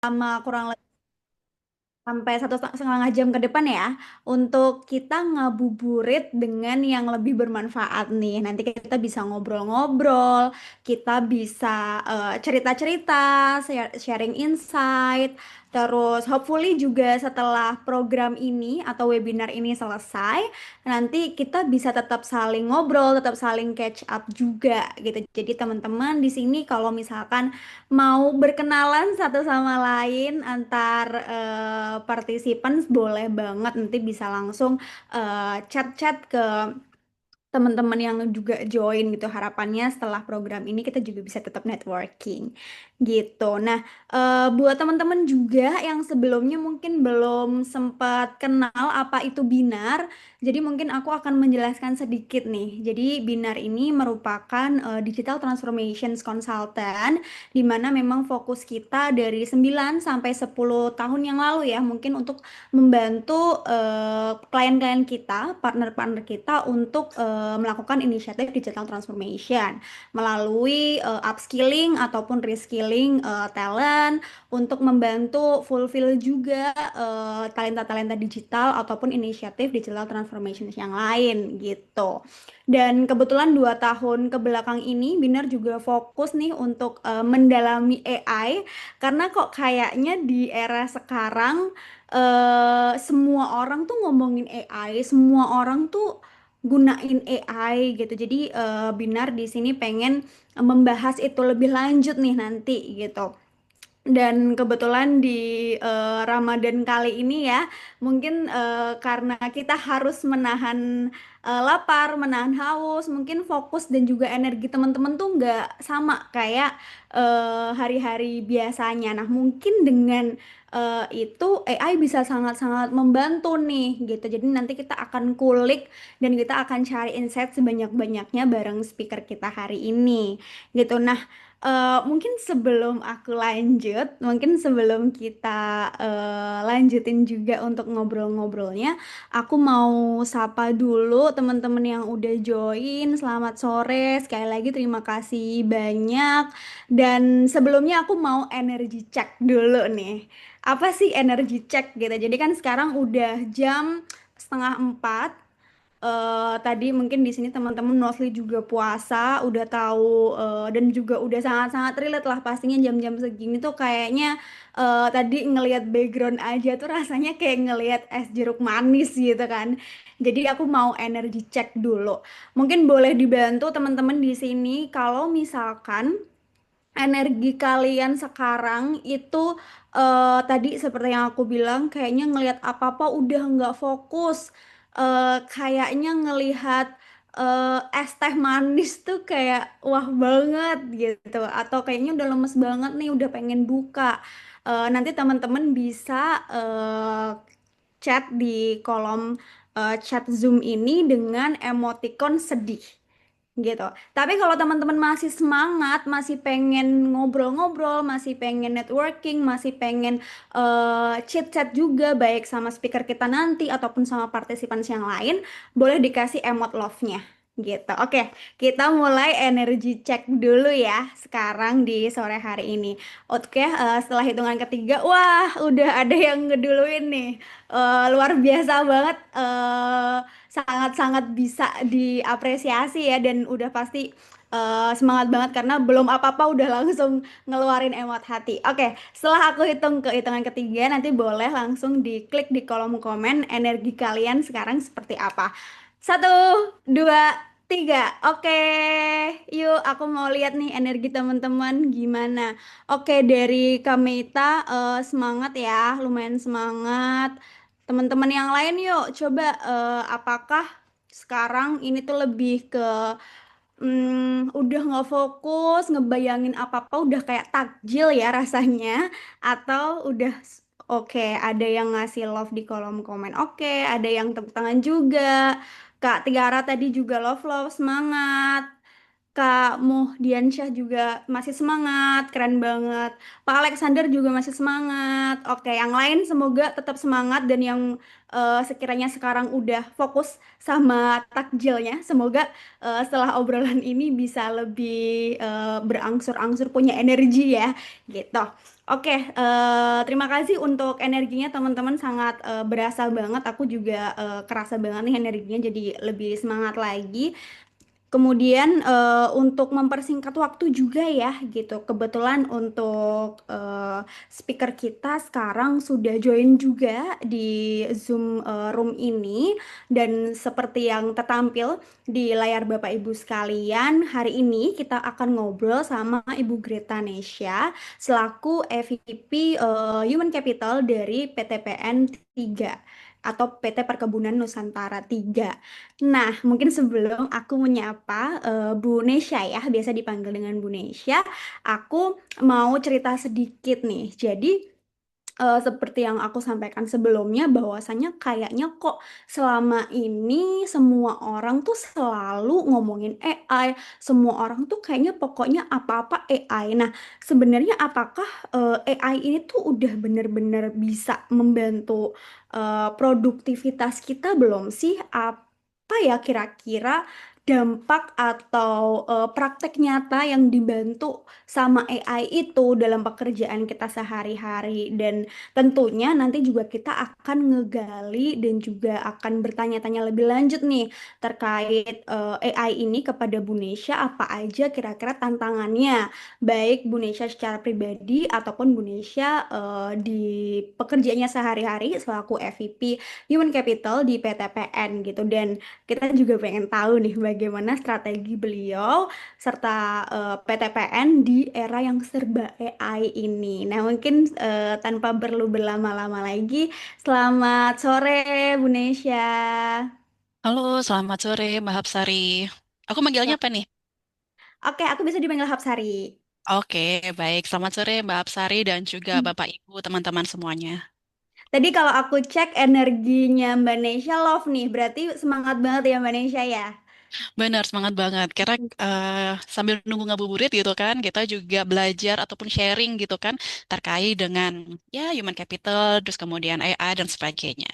Sama kurang sampai 1,5 jam ke depan ya untuk kita ngabuburit dengan yang lebih bermanfaat nih. Nanti kita bisa ngobrol-ngobrol, kita bisa cerita-cerita, sharing insight. Terus hopefully juga setelah program ini atau webinar ini selesai, nanti kita bisa tetap saling ngobrol, tetap saling catch up juga gitu. Jadi teman-teman di sini kalau misalkan mau berkenalan satu sama lain antar participants boleh banget nanti bisa langsung chat-chat ke teman-teman yang juga join gitu. Harapannya setelah program ini kita juga bisa tetap networking gitu. Nah, buat teman-teman juga yang sebelumnya mungkin belum sempat kenal apa itu Binar, jadi mungkin aku akan menjelaskan sedikit nih. Jadi Binar ini merupakan digital transformations consultant di mana memang fokus kita dari 9 sampai 10 tahun yang lalu ya, mungkin untuk membantu klien-klien kita, partner-partner kita untuk melakukan inisiatif digital transformation melalui upskilling ataupun reskilling talent untuk membantu fulfill juga talenta-talenta digital ataupun inisiatif digital transformation yang lain gitu. Dan kebetulan 2 tahun ke belakang ini Binar juga fokus nih untuk mendalami AI karena kok kayaknya di era sekarang semua orang tuh ngomongin AI, semua orang tuh gunain AI gitu. Jadi Binar di sini pengen membahas itu lebih lanjut nih nanti gitu. Dan kebetulan di Ramadan kali ini ya, mungkin karena kita harus menahan lapar, menahan haus, mungkin fokus dan juga energi teman-teman tuh nggak sama kayak hari-hari biasanya. Nah, mungkin dengan itu AI bisa sangat-sangat membantu nih gitu. Jadi nanti kita akan kulik dan kita akan cari insight sebanyak-banyaknya bareng speaker kita hari ini gitu. Nah, mungkin sebelum aku lanjut, mungkin sebelum kita lanjutin juga untuk ngobrol-ngobrolnya, aku mau sapa dulu teman-teman yang udah join. Selamat sore, sekali lagi terima kasih banyak. Dan sebelumnya aku mau energy check dulu nih. Apa sih energy check gitu? Jadi kan sekarang udah jam setengah 4. Tadi mungkin di sini teman-teman mostly juga puasa, udah tahu dan juga udah sangat-sangat relate lah pastinya jam-jam segini tuh kayaknya tadi ngelihat background aja tuh rasanya kayak ngelihat es jeruk manis gitu kan. Jadi aku mau energy check dulu. Mungkin boleh dibantu teman-teman di sini kalau misalkan energi kalian sekarang itu tadi seperti yang aku bilang kayaknya ngelihat apa-apa udah nggak fokus. Kayaknya ngelihat es teh manis tuh kayak wah banget gitu atau kayaknya udah lemes banget nih udah pengen buka. Nanti teman-teman bisa chat di kolom chat Zoom ini dengan emoticon sedih gitu. Tapi kalau teman-teman masih semangat, masih pengen ngobrol-ngobrol, masih pengen networking, masih pengen chit-chat juga baik sama speaker kita nanti ataupun sama partisipan yang lain, boleh dikasih emot love-nya gitu. Oke, kita mulai energy check dulu ya sekarang di sore hari ini. Oke, setelah hitungan ketiga, wah udah ada yang ngeduluin nih. Luar biasa banget. Sangat-sangat bisa diapresiasi ya dan udah pasti semangat banget karena belum apa-apa udah langsung ngeluarin emot hati. Oke, setelah aku hitung ke hitungan ketiga nanti boleh langsung diklik di kolom komen energi kalian sekarang seperti apa. Satu, dua, tiga. Oke, yuk aku mau lihat nih energi teman-teman gimana. Oke, dari Kamita semangat ya, lumayan semangat. Teman-teman yang lain yuk, coba apakah sekarang ini tuh lebih ke udah nggak fokus, ngebayangin apa-apa udah kayak takjil ya rasanya, atau udah oke, ada yang ngasih love di kolom komen. Oke, ada yang tepuk tangan juga. Kak Tiara tadi juga love love semangat. Kak Muhdiansyah juga masih semangat, keren banget. Pak Alexander juga masih semangat. Oke, yang lain semoga tetap semangat dan yang sekiranya sekarang udah fokus sama takjilnya, semoga setelah obrolan ini bisa lebih berangsur-angsur punya energi ya, gitu. Oke, terima kasih untuk energinya teman-teman sangat berasa banget. Aku juga kerasa banget nih energinya jadi lebih semangat lagi. Kemudian untuk mempersingkat waktu juga ya gitu. Kebetulan untuk speaker kita sekarang sudah join juga di Zoom room ini dan seperti yang tertampil di layar Bapak Ibu sekalian, hari ini kita akan ngobrol sama Ibu Greta Nesya selaku EVP Human Capital dari PTPN 3 atau PT Perkebunan Nusantara 3. Nah, mungkin sebelum aku menyapa Bu Nesya ya, biasa dipanggil dengan Bu Nesya, aku mau cerita sedikit nih. Jadi, seperti yang aku sampaikan sebelumnya, bahwasannya kayaknya kok selama ini semua orang tuh selalu ngomongin AI, semua orang tuh kayaknya pokoknya apa-apa AI. Nah, sebenarnya apakah AI ini tuh udah bener-bener bisa membantu produktivitas kita belum sih? Apa ya kira-kira dampak atau praktek nyata yang dibantu sama AI itu dalam pekerjaan kita sehari-hari? Dan tentunya nanti juga kita akan ngegali dan juga akan bertanya-tanya lebih lanjut nih terkait AI ini kepada Bu Nesya, apa aja kira-kira tantangannya, baik Bu Nesya secara pribadi ataupun Bu Nesya di pekerjaannya sehari-hari selaku EVP Human Capital di PTPN gitu. Dan kita juga pengen tahu nih bagaimana strategi beliau serta PTPN di era yang serba AI ini. Nah, mungkin tanpa perlu berlama-lama lagi, selamat sore Bu Nesya. Halo, selamat sore Mbak Hapsari. Aku manggilnya apa nih? Oke, aku bisa dipanggil Hapsari. Oke, baik. Selamat sore Mbak Hapsari dan juga Bapak Ibu, teman-teman semuanya. Tadi kalau aku cek energinya Mbak Nesya love nih, berarti semangat banget ya Mbak Nesya ya. Benar, semangat banget. Karena sambil nunggu ngabuburit gitu kan, kita juga belajar ataupun sharing gitu kan, terkait dengan ya human capital, terus kemudian AI dan sebagainya.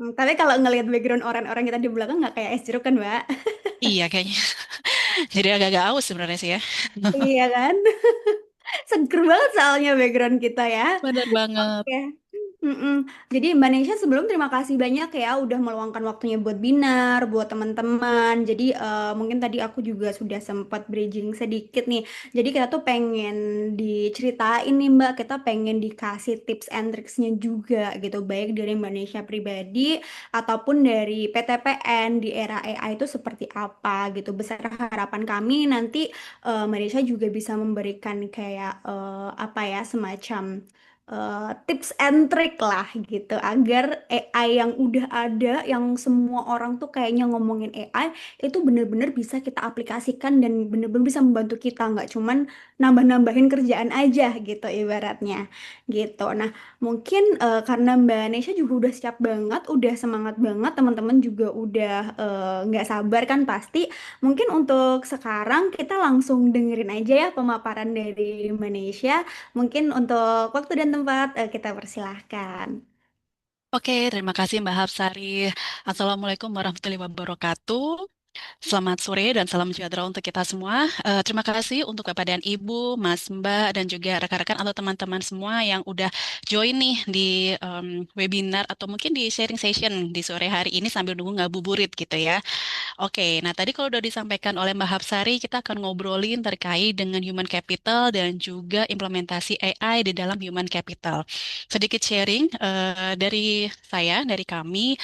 Tapi kalau ngelihat background orang-orang kita di belakang nggak kayak es jeruk kan Mbak? Iya, kayaknya. Jadi agak-agak aus sebenarnya sih ya. Iya kan? Seger banget soalnya background kita ya. Benar banget. Oke. Mm-mm. Jadi Mbak Nesya sebelum terima kasih banyak ya udah meluangkan waktunya buat binar, buat teman-teman. Jadi mungkin tadi aku juga sudah sempat bridging sedikit nih. Jadi kita tuh pengen diceritain nih Mbak, kita pengen dikasih tips and tricksnya juga gitu, baik dari Mbak Nesya pribadi ataupun dari PTPN di era AI itu seperti apa gitu. Besar harapan kami nanti Mbak Nesya juga bisa memberikan kayak apa ya semacam tips and trick lah gitu agar AI yang udah ada yang semua orang tuh kayaknya ngomongin AI itu bener-bener bisa kita aplikasikan dan bener-bener bisa membantu kita nggak cuman nambah-nambahin kerjaan aja gitu ibaratnya gitu. Nah mungkin karena Mbak Nesha juga udah siap banget, udah semangat banget, teman-teman juga udah nggak sabar kan pasti. Mungkin untuk sekarang kita langsung dengerin aja ya pemaparan dari Mbak Nesha. Mungkin untuk waktu dan tempat kita persilahkan. Oke, terima kasih Mbak Hapsari. Assalamualaikum warahmatullahi wabarakatuh. Selamat sore dan salam sejahtera untuk kita semua. Terima kasih untuk Bapak dan Ibu, Mas, Mbak, dan juga rekan-rekan atau teman-teman semua yang udah join nih di webinar atau mungkin di sharing session di sore hari ini sambil nunggu ngabuburit gitu ya. Oke, nah tadi kalau udah disampaikan oleh Mbak Hapsari, kita akan ngobrolin terkait dengan human capital dan juga implementasi AI di dalam human capital. Sedikit sharing dari saya, dari kami,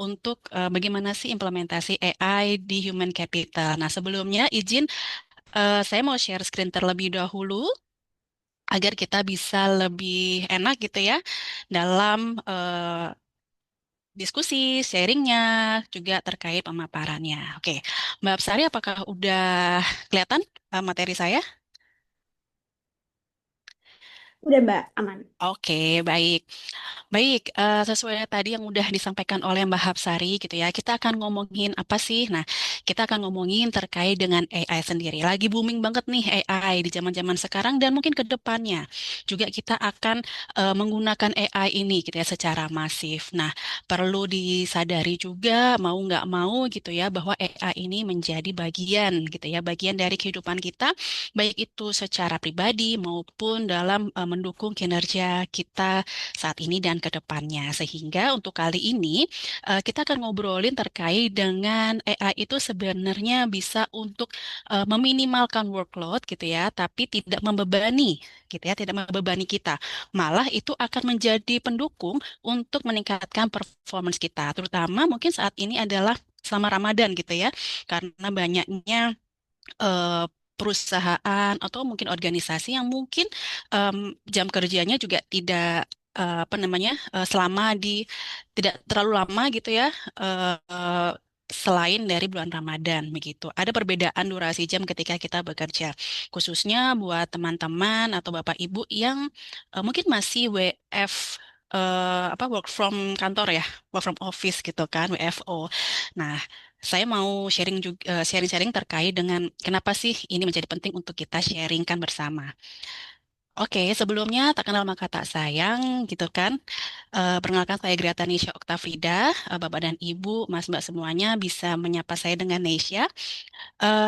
untuk bagaimana sih implementasi AI di human capital. Nah, sebelumnya izin saya mau share screen terlebih dahulu agar kita bisa lebih enak gitu ya dalam diskusi, sharingnya, juga terkait pemaparannya. Oke, Mbak Absari, apakah udah kelihatan materi saya? Udah Mbak, aman. Oke, baik. Baik, sesuai tadi yang udah disampaikan oleh Mbak Hapsari gitu ya, kita akan ngomongin apa sih? Nah, kita akan ngomongin terkait dengan AI sendiri. Lagi booming banget nih AI di zaman-zaman sekarang dan mungkin ke depannya. Juga kita akan menggunakan AI ini gitu ya secara masif. Nah, perlu disadari juga mau nggak mau gitu ya bahwa AI ini menjadi bagian gitu ya, bagian dari kehidupan kita, baik itu secara pribadi maupun dalam mendukung kinerja kita saat ini dan ke depannya. Sehingga untuk kali ini kita akan ngobrolin terkait dengan AI itu sebenarnya bisa untuk meminimalkan workload gitu ya, tapi tidak membebani gitu ya, tidak membebani kita. Malah itu akan menjadi pendukung untuk meningkatkan performance kita, terutama mungkin saat ini adalah selama Ramadan gitu ya, karena banyaknya eh, perusahaan atau mungkin organisasi yang mungkin jam kerjanya juga tidak apa namanya selama di tidak terlalu lama gitu ya selain dari bulan Ramadan begitu. Ada perbedaan durasi jam ketika kita bekerja, khususnya buat teman-teman atau Bapak Ibu yang mungkin masih WF apa work from kantor ya, work from office gitu kan, WFO. Nah, saya mau sharing juga sharing-sharing terkait dengan kenapa sih ini menjadi penting untuk kita sharingkan bersama. Oke, sebelumnya tak kenal maka tak sayang gitu kan. Perkenalkan saya Griata Nisha Oktafrida, Bapak dan Ibu, Mas Mbak semuanya bisa menyapa saya dengan Nesya.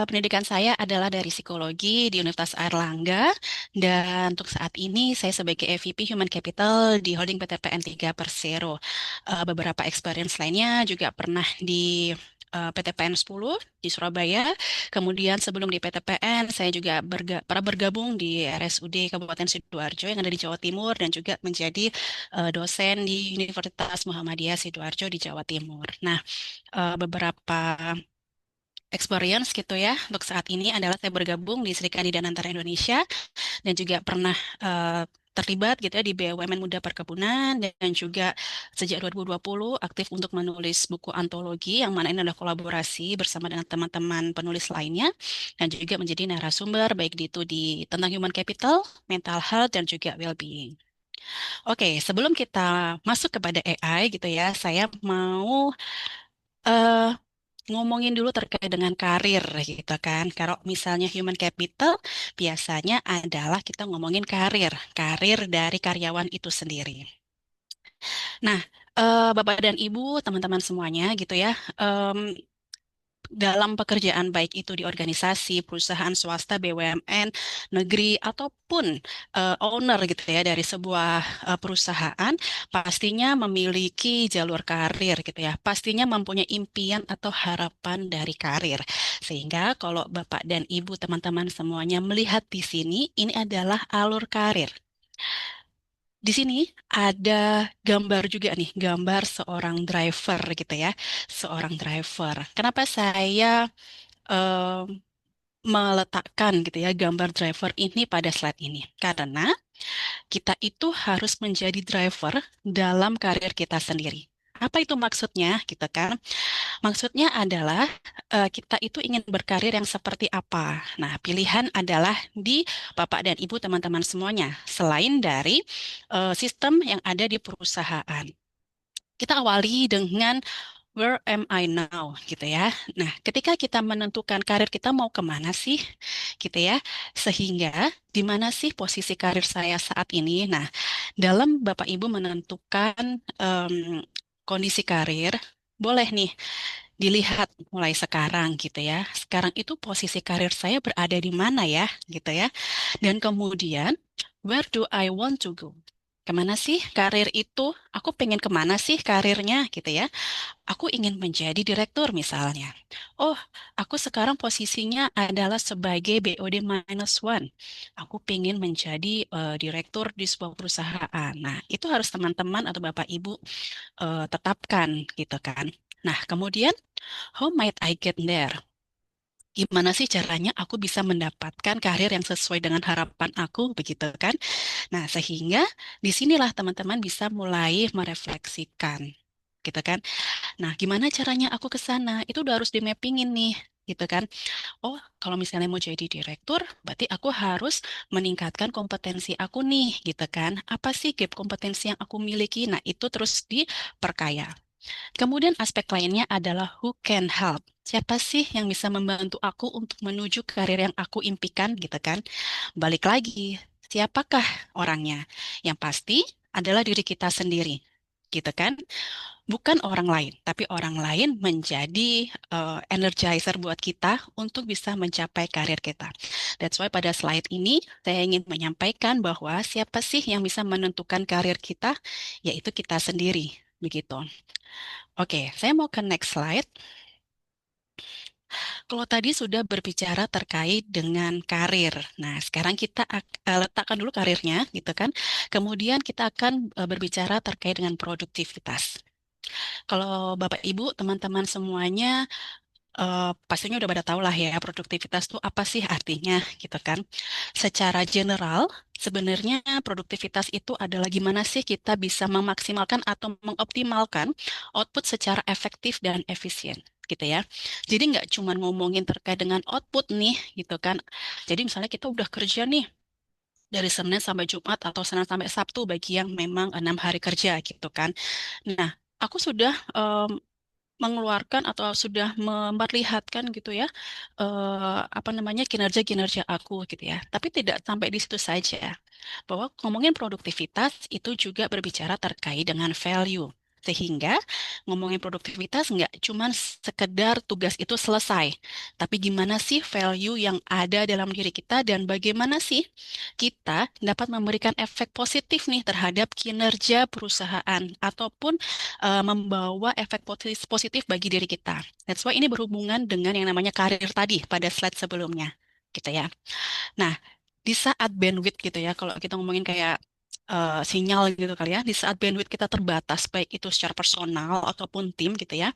Pendidikan saya adalah dari psikologi di Universitas Airlangga dan untuk saat ini saya sebagai EVP Human Capital di Holding PT PN3 Persero. Beberapa experience lainnya juga pernah di PT PN 10 di Surabaya. Kemudian sebelum di PT PN saya juga pernah bergabung di RSUD Kabupaten Sidoarjo yang ada di Jawa Timur dan juga menjadi dosen di Universitas Muhammadiyah Sidoarjo di Jawa Timur. Nah, beberapa experience gitu ya. Untuk saat ini adalah saya bergabung di Serikat Kandidat Antara Indonesia dan juga pernah terlibat gitu ya di BUMN Muda Perkebunan dan juga sejak 2020 aktif untuk menulis buku antologi yang mana ini adalah kolaborasi bersama dengan teman-teman penulis lainnya dan juga menjadi narasumber baik itu di tentang human capital, mental health dan juga well-being. Oke, sebelum kita masuk kepada AI gitu ya, saya mau eh, ngomongin dulu terkait dengan karir gitu kan. Kalau misalnya human capital biasanya adalah kita ngomongin karir, karir dari karyawan itu sendiri. Nah, Bapak dan Ibu, teman-teman semuanya gitu ya, dalam pekerjaan baik itu di organisasi, perusahaan swasta, BUMN, negeri ataupun owner gitu ya dari sebuah perusahaan pastinya memiliki jalur karir gitu ya. Pastinya mempunyai impian atau harapan dari karir. Sehingga kalau Bapak dan Ibu teman-teman semuanya melihat di sini ini adalah alur karir. Di sini ada gambar juga nih, gambar seorang driver gitu ya, seorang driver. Kenapa saya em, meletakkan gitu ya gambar driver ini pada slide ini. Karena kita itu harus menjadi driver dalam karir kita sendiri. Apa itu maksudnya gitu kan? Maksudnya adalah kita itu ingin berkarir yang seperti apa. Nah, pilihan adalah di Bapak dan Ibu teman-teman semuanya. Selain dari sistem yang ada di perusahaan. Kita awali dengan where am I now gitu ya. Nah, ketika kita menentukan karir kita mau kemana sih gitu ya, sehingga di mana sih posisi karir saya saat ini. Nah, dalam Bapak Ibu menentukan kondisi karir, boleh nih dilihat mulai sekarang gitu ya. Sekarang itu posisi karir saya berada di mana ya gitu ya. Dan kemudian, where do I want to go? Kemana sih karir itu? Aku pengen kemana sih karirnya gitu ya? Aku ingin menjadi direktur misalnya. Oh, aku sekarang posisinya adalah sebagai BOD minus one. Aku pengen menjadi direktur di sebuah perusahaan. Nah, itu harus teman-teman atau Bapak Ibu tetapkan gitu kan. Nah, kemudian how might I get there? Gimana sih caranya aku bisa mendapatkan karir yang sesuai dengan harapan aku, begitu kan? Nah, sehingga disinilah teman-teman bisa mulai merefleksikan, gitu kan? Nah, gimana caranya aku ke sana? Itu udah harus di-mappingin nih, gitu kan? Oh, kalau misalnya mau jadi direktur, berarti aku harus meningkatkan kompetensi aku nih, gitu kan? Apa sih gap kompetensi yang aku miliki? Nah, itu terus diperkaya. Kemudian aspek lainnya adalah who can help. Siapa sih yang bisa membantu aku untuk menuju karir yang aku impikan gitu kan? Balik lagi, siapakah orangnya? Yang pasti adalah diri kita sendiri. Gitu kan? bukan orang lain, tapi orang lain menjadi energizer buat kita untuk bisa mencapai karir kita. That's why pada slide ini saya ingin menyampaikan bahwa siapa sih yang bisa menentukan karir kita, yaitu kita sendiri. Begitu. Oke, saya mau ke next slide. Kalau tadi sudah berbicara terkait dengan karir. Nah, sekarang kita letakkan dulu karirnya, gitu kan. Kemudian kita akan berbicara terkait dengan produktivitas. Kalau Bapak Ibu, teman-teman semuanya pastinya udah pada tahu lah ya produktivitas itu apa sih artinya gitu kan. Secara general, sebenarnya produktivitas itu adalah gimana sih kita bisa memaksimalkan atau mengoptimalkan output secara efektif dan efisien gitu ya. Jadi nggak cuma ngomongin terkait dengan output nih gitu kan. Jadi misalnya kita udah kerja nih dari Senin sampai Jumat atau Senin sampai Sabtu bagi yang memang 6 hari kerja gitu kan. Nah, aku sudah mengeluarkan atau sudah memperlihatkan gitu ya apa namanya kinerja-kinerja aku gitu ya. Tapi tidak sampai di situ saja. Bahwa ngomongin produktivitas itu juga berbicara terkait dengan value. Sehingga ngomongin produktivitas nggak cuma sekedar tugas itu selesai, tapi gimana sih value yang ada dalam diri kita dan bagaimana sih kita dapat memberikan efek positif nih terhadap kinerja perusahaan ataupun membawa efek positif bagi diri kita. That's why ini berhubungan dengan yang namanya karir tadi pada slide sebelumnya, gitu ya. Nah, di saat bandwidth gitu ya, kalau kita ngomongin kayak sinyal gitu kali ya, di saat bandwidth kita terbatas, baik itu secara personal ataupun tim gitu ya,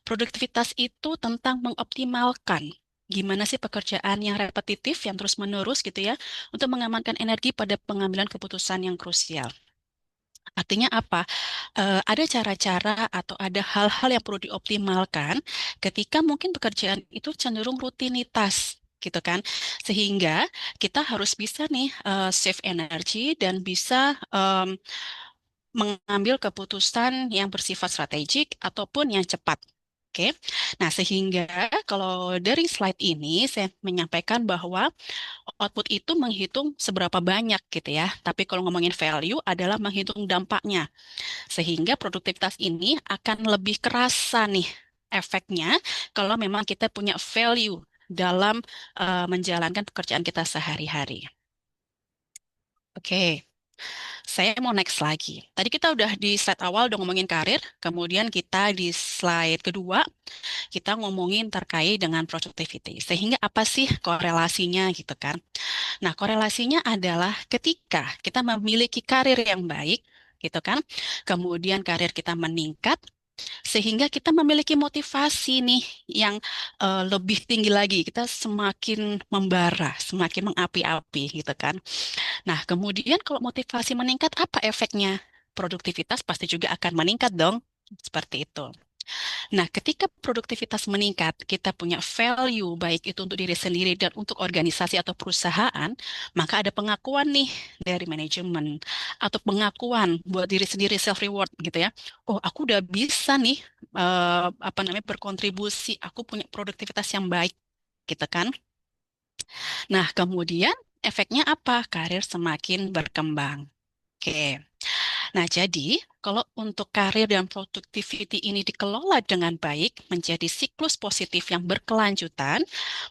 produktivitas itu tentang mengoptimalkan gimana sih pekerjaan yang repetitif, yang terus-menerus gitu ya, untuk mengamankan energi pada pengambilan keputusan yang krusial. Artinya apa? Ada cara-cara atau ada hal-hal yang perlu dioptimalkan ketika mungkin pekerjaan itu cenderung rutinitas gitu kan. Sehingga kita harus bisa nih save energi dan bisa mengambil keputusan yang bersifat strategik ataupun yang cepat. Oke, nah sehingga kalau dari slide ini saya menyampaikan bahwa output itu menghitung seberapa banyak gitu ya. Tapi kalau ngomongin value adalah menghitung dampaknya. Sehingga produktivitas ini akan lebih kerasa nih efeknya kalau memang kita punya value dalam menjalankan pekerjaan kita sehari-hari. Oke, saya mau next lagi. Tadi kita udah di slide awal udah ngomongin karir, kemudian kita di slide kedua kita ngomongin terkait dengan productivity. Sehingga apa sih korelasinya gitu kan? Nah, korelasinya adalah ketika kita memiliki karir yang baik, gitu kan, kemudian karir kita meningkat, sehingga kita memiliki motivasi nih yang lebih tinggi lagi. Kita semakin membara, semakin mengapi-api, gitu kan. Nah, kemudian kalau motivasi meningkat, apa efeknya? Produktivitas pasti juga akan meningkat dong. Seperti itu. Nah, ketika produktivitas meningkat, kita punya value baik itu untuk diri sendiri dan untuk organisasi atau perusahaan, maka ada pengakuan nih dari manajemen atau pengakuan buat diri sendiri self reward gitu ya. Oh, aku udah bisa nih apa namanya berkontribusi, aku punya produktivitas yang baik gitu kan. Nah, kemudian efeknya apa? Karir semakin berkembang. Oke. Nah, jadi kalau untuk karir dan productivity ini dikelola dengan baik menjadi siklus positif yang berkelanjutan,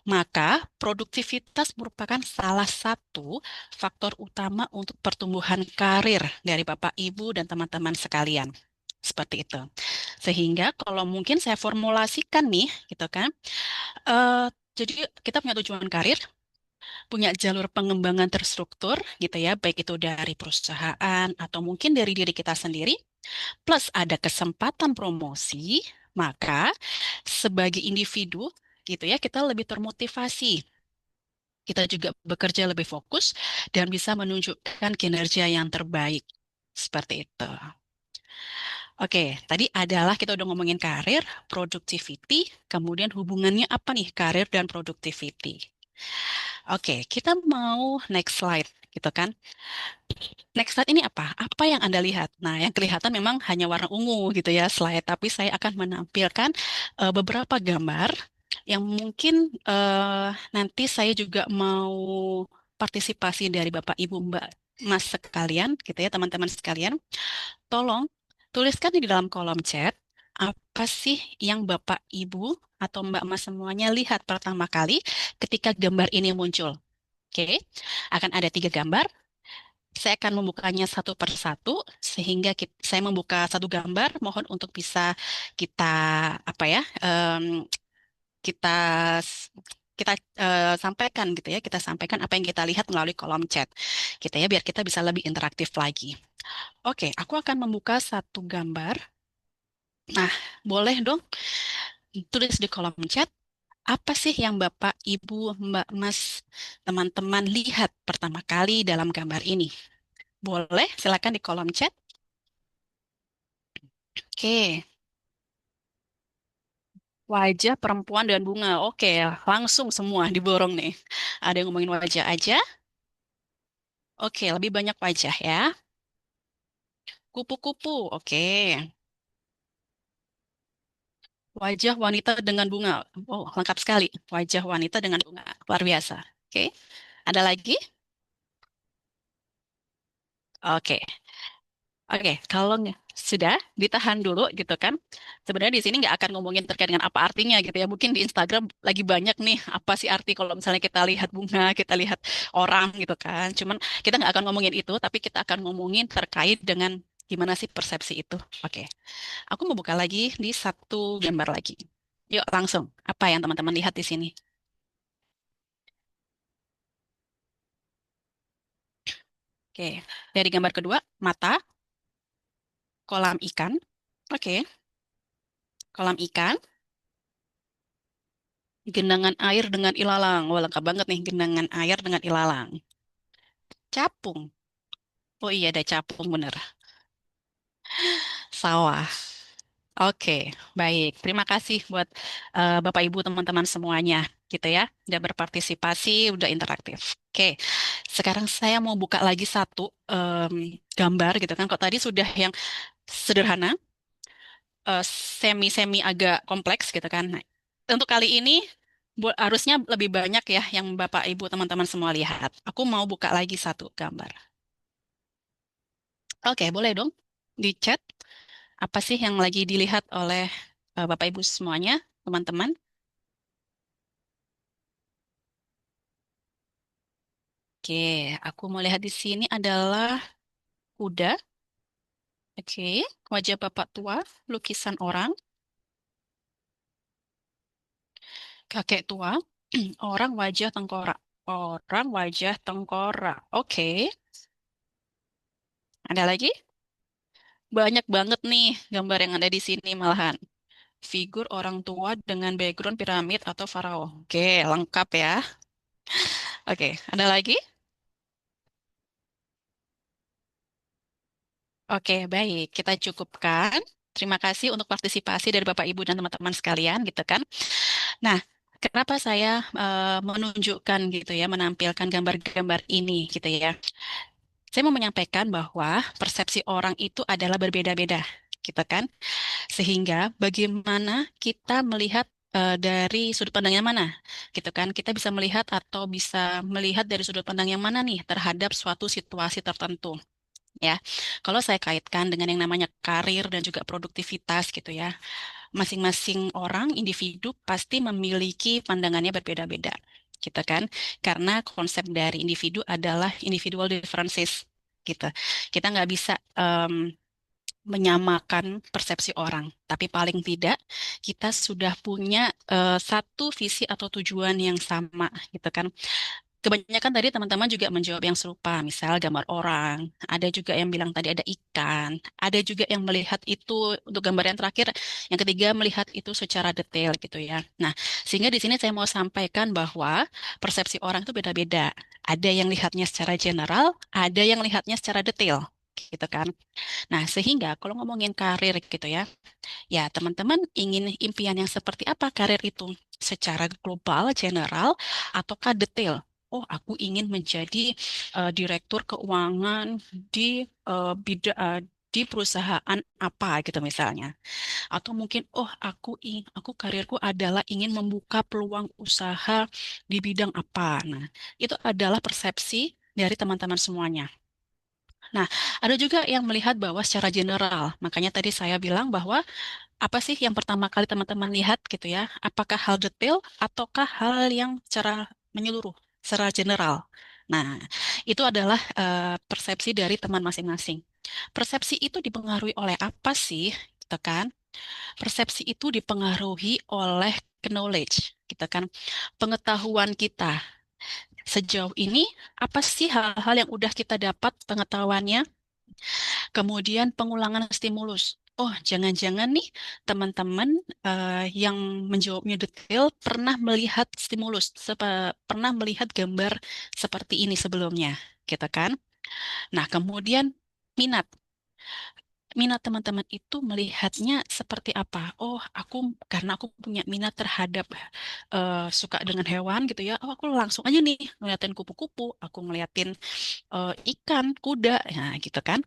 maka produktivitas merupakan salah satu faktor utama untuk pertumbuhan karir dari Bapak, Ibu, dan teman-teman sekalian. Seperti itu. Sehingga kalau mungkin saya formulasikan nih, gitu kan, eh, jadi kita punya tujuan karir, punya jalur pengembangan terstruktur gitu ya, baik itu dari perusahaan atau mungkin dari diri kita sendiri, plus ada kesempatan promosi, maka sebagai individu gitu ya, kita lebih termotivasi. Kita juga bekerja lebih fokus dan bisa menunjukkan kinerja yang terbaik. Seperti itu. Oke, tadi adalah kita udah ngomongin karir, productivity, kemudian hubungannya apa nih karir dan productivity. Oke, kita mau next slide gitu kan. Next slide ini apa? Apa yang Anda lihat? Nah, yang kelihatan memang hanya warna ungu gitu ya slide, tapi saya akan menampilkan beberapa gambar yang mungkin nanti saya juga mau partisipasi dari Bapak, Ibu, Mbak, Mas sekalian gitu ya, teman-teman sekalian. Tolong Tuliskan di dalam kolom chat, apa sih yang Bapak, Ibu, atau Mbak Mas semuanya lihat pertama kali ketika gambar ini muncul. Oke, akan ada 3 gambar. Saya akan membukanya satu per satu, sehingga saya membuka satu gambar. Mohon untuk bisa kita apa ya, kita kita sampaikan gitu ya. Kita sampaikan apa yang kita lihat melalui kolom chat, kita ya, biar kita bisa lebih interaktif lagi. Oke, aku akan membuka satu gambar. Nah, boleh dong tulis di kolom chat, apa sih yang Bapak, Ibu, Mbak, Mas, teman-teman lihat pertama kali dalam gambar ini? Boleh, silakan di kolom chat. Oke, wajah perempuan dan bunga. Oke, langsung semua diborong nih. Ada yang ngomongin wajah aja. Oke, lebih banyak wajah ya. Kupu-kupu. Oke, wajah wanita dengan bunga. Oh, lengkap sekali. Wajah wanita dengan bunga. Luar biasa. Oke, ada lagi? Oke. Oke, kalau sudah ditahan dulu gitu kan. Sebenarnya di sini nggak akan ngomongin terkait dengan apa artinya gitu ya. Mungkin di Instagram lagi banyak nih apa sih arti kalau misalnya kita lihat bunga, kita lihat orang gitu kan. Cuman kita nggak akan ngomongin itu, tapi kita akan ngomongin terkait dengan gimana sih persepsi itu. Oke, aku mau buka lagi di satu gambar lagi. Yuk langsung, apa yang teman-teman lihat di sini? Oke, dari gambar kedua, mata, kolam ikan. Oke, kolam ikan. Genangan air dengan ilalang. Wah, lengkap banget nih, genangan air dengan ilalang. Capung. Oh iya, ada capung, bener. Sawah. Oke, baik. Terima kasih buat Bapak Ibu teman-teman semuanya, gitu ya. Udah berpartisipasi, udah interaktif. Oke, sekarang saya mau buka lagi satu gambar, gitu kan. Kok tadi sudah yang sederhana, semi-semi agak kompleks, gitu kan. Nah, untuk kali ini harusnya lebih banyak ya yang Bapak Ibu teman-teman semua lihat. Aku mau buka lagi satu gambar. Oke, boleh dong di chat apa sih yang lagi dilihat oleh Bapak Ibu semuanya, teman-teman? Oke, aku mau lihat di sini adalah kuda. Oke, wajah Bapak tua, lukisan orang, kakek tua, orang wajah tengkorak. Orang wajah tengkorak. Oke, ada lagi? Banyak banget nih gambar yang ada di sini malahan. Figur orang tua dengan background piramid atau faraoh. Oke, lengkap ya. Oke, ada lagi? Oke, baik. Kita cukupkan. Terima kasih untuk partisipasi dari Bapak, Ibu, dan teman-teman sekalian, gitu kan. Nah, kenapa saya menunjukkan gitu ya, menampilkan gambar-gambar ini, gitu ya. Saya mau menyampaikan bahwa persepsi orang itu adalah berbeda-beda, gitu kan. Sehingga bagaimana kita melihat dari sudut pandang yang mana, gitu kan? Kita bisa melihat atau bisa melihat dari sudut pandang yang mana nih terhadap suatu situasi tertentu. Ya, kalau saya kaitkan dengan yang namanya karir dan juga produktivitas gitu ya, masing-masing orang, individu pasti memiliki pandangannya berbeda-beda, gitu kan? Karena konsep dari individu adalah individual differences, gitu. Kita nggak bisa menyamakan persepsi orang, tapi paling tidak kita sudah punya satu visi atau tujuan yang sama, gitu kan? Kebanyakan tadi teman-teman juga menjawab yang serupa, misal gambar orang, ada juga yang bilang tadi ada ikan, ada juga yang melihat itu untuk gambar yang terakhir, yang ketiga melihat itu secara detail gitu ya. Nah, sehingga di sini saya mau sampaikan bahwa persepsi orang itu beda-beda. Ada yang lihatnya secara general, ada yang lihatnya secara detail, gitu kan. Nah, sehingga kalau ngomongin karir gitu ya, ya, teman-teman ingin impian yang seperti apa karir itu? Secara global, general, ataukah detail? Oh, aku ingin menjadi direktur keuangan di di perusahaan apa gitu misalnya. Atau mungkin, oh, aku karirku adalah ingin membuka peluang usaha di bidang apa. Nah, itu adalah persepsi dari teman-teman semuanya. Nah, ada juga yang melihat bahwa secara general, makanya tadi saya bilang bahwa apa sih yang pertama kali teman-teman lihat gitu ya? Apakah hal detail ataukah hal yang secara menyeluruh, secara general? Nah, itu adalah persepsi dari teman masing-masing. Persepsi itu dipengaruhi oleh apa sih? Gitu kan? Persepsi itu dipengaruhi oleh knowledge, gitu kan? Pengetahuan kita. Sejauh ini, apa sih hal-hal yang udah kita dapat pengetahuannya? Kemudian pengulangan stimulus. Oh, jangan-jangan nih teman-teman yang menjawabnya detail pernah melihat stimulus, pernah melihat gambar seperti ini sebelumnya, gitu kan? Nah, kemudian minat. Minat teman-teman itu melihatnya seperti apa? Oh, karena aku punya minat terhadap suka dengan hewan gitu ya. Oh, aku langsung aja nih ngeliatin kupu-kupu, aku ngeliatin ikan, kuda, nah gitu kan.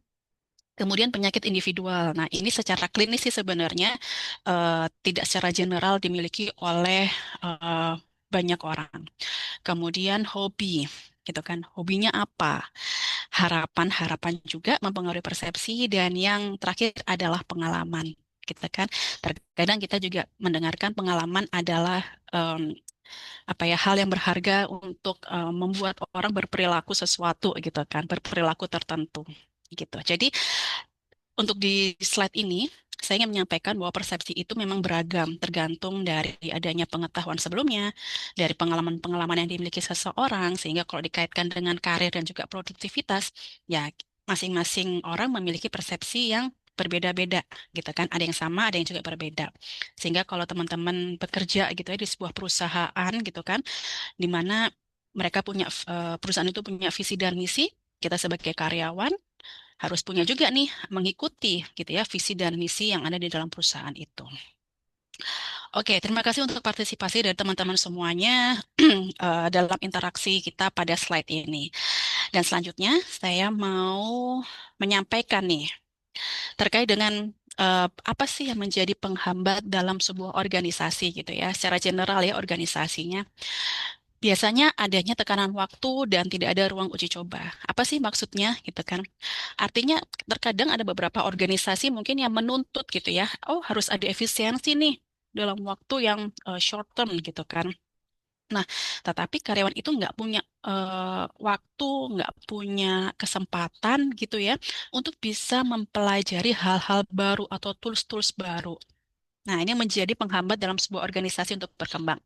Kemudian penyakit individual. Nah, ini secara klinis sih sebenarnya tidak secara general dimiliki oleh eh, banyak orang. Kemudian hobi, gitu kan. Hobinya apa? Harapan-harapan juga mempengaruhi persepsi dan yang terakhir adalah pengalaman, gitu kan. Terkadang kita juga mendengarkan pengalaman adalah apa ya hal yang berharga untuk membuat orang berperilaku sesuatu gitu kan, berperilaku tertentu gitu. Jadi untuk di slide ini, saya ingin menyampaikan bahwa persepsi itu memang beragam, tergantung dari adanya pengetahuan sebelumnya, dari pengalaman-pengalaman yang dimiliki seseorang, sehingga kalau dikaitkan dengan karir dan juga produktivitas, ya masing-masing orang memiliki persepsi yang berbeda-beda, gitu kan. Ada yang sama, ada yang juga berbeda. Sehingga kalau teman-teman bekerja gitu ya di sebuah perusahaan gitu kan, di mana mereka punya perusahaan itu punya visi dan misi, kita sebagai karyawan harus punya juga nih mengikuti gitu ya visi dan misi yang ada di dalam perusahaan itu. Oke, terima kasih untuk partisipasi dari teman-teman semuanya dalam interaksi kita pada slide ini. Dan selanjutnya saya mau menyampaikan nih terkait dengan apa sih yang menjadi penghambat dalam sebuah organisasi gitu ya, secara general ya organisasinya. Biasanya adanya tekanan waktu dan tidak ada ruang uji coba. Apa sih maksudnya gitu kan? Artinya terkadang ada beberapa organisasi mungkin yang menuntut gitu ya, oh harus ada efisiensi nih dalam waktu yang short term gitu kan. Nah, tetapi karyawan itu nggak punya waktu, nggak punya kesempatan gitu ya untuk bisa mempelajari hal-hal baru atau tools-tools baru. Nah, ini menjadi penghambat dalam sebuah organisasi untuk berkembang.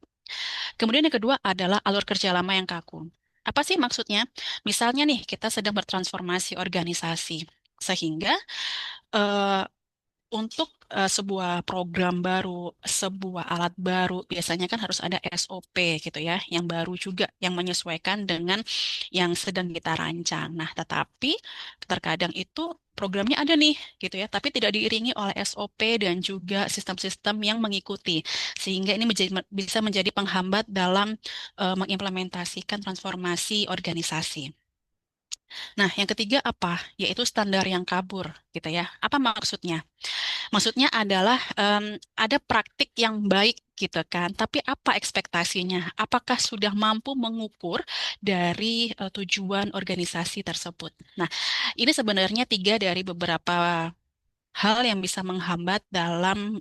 Kemudian yang kedua adalah alur kerja lama yang kaku. Apa sih maksudnya? Misalnya nih, kita sedang bertransformasi organisasi, sehingga eh, untuk sebuah program baru, sebuah alat baru, biasanya kan harus ada SOP gitu ya, yang baru juga, yang menyesuaikan dengan yang sedang kita rancang. Nah, tetapi terkadang itu programnya ada nih gitu ya, tapi tidak diiringi oleh SOP dan juga sistem-sistem yang mengikuti, sehingga ini bisa menjadi penghambat dalam mengimplementasikan transformasi organisasi. Nah, yang ketiga apa? Yaitu standar yang kabur gitu ya. Apa maksudnya? Maksudnya adalah ada praktik yang baik gitu kan, tapi apa ekspektasinya? Apakah sudah mampu mengukur dari tujuan organisasi tersebut? Nah, ini sebenarnya tiga dari beberapa hal yang bisa menghambat dalam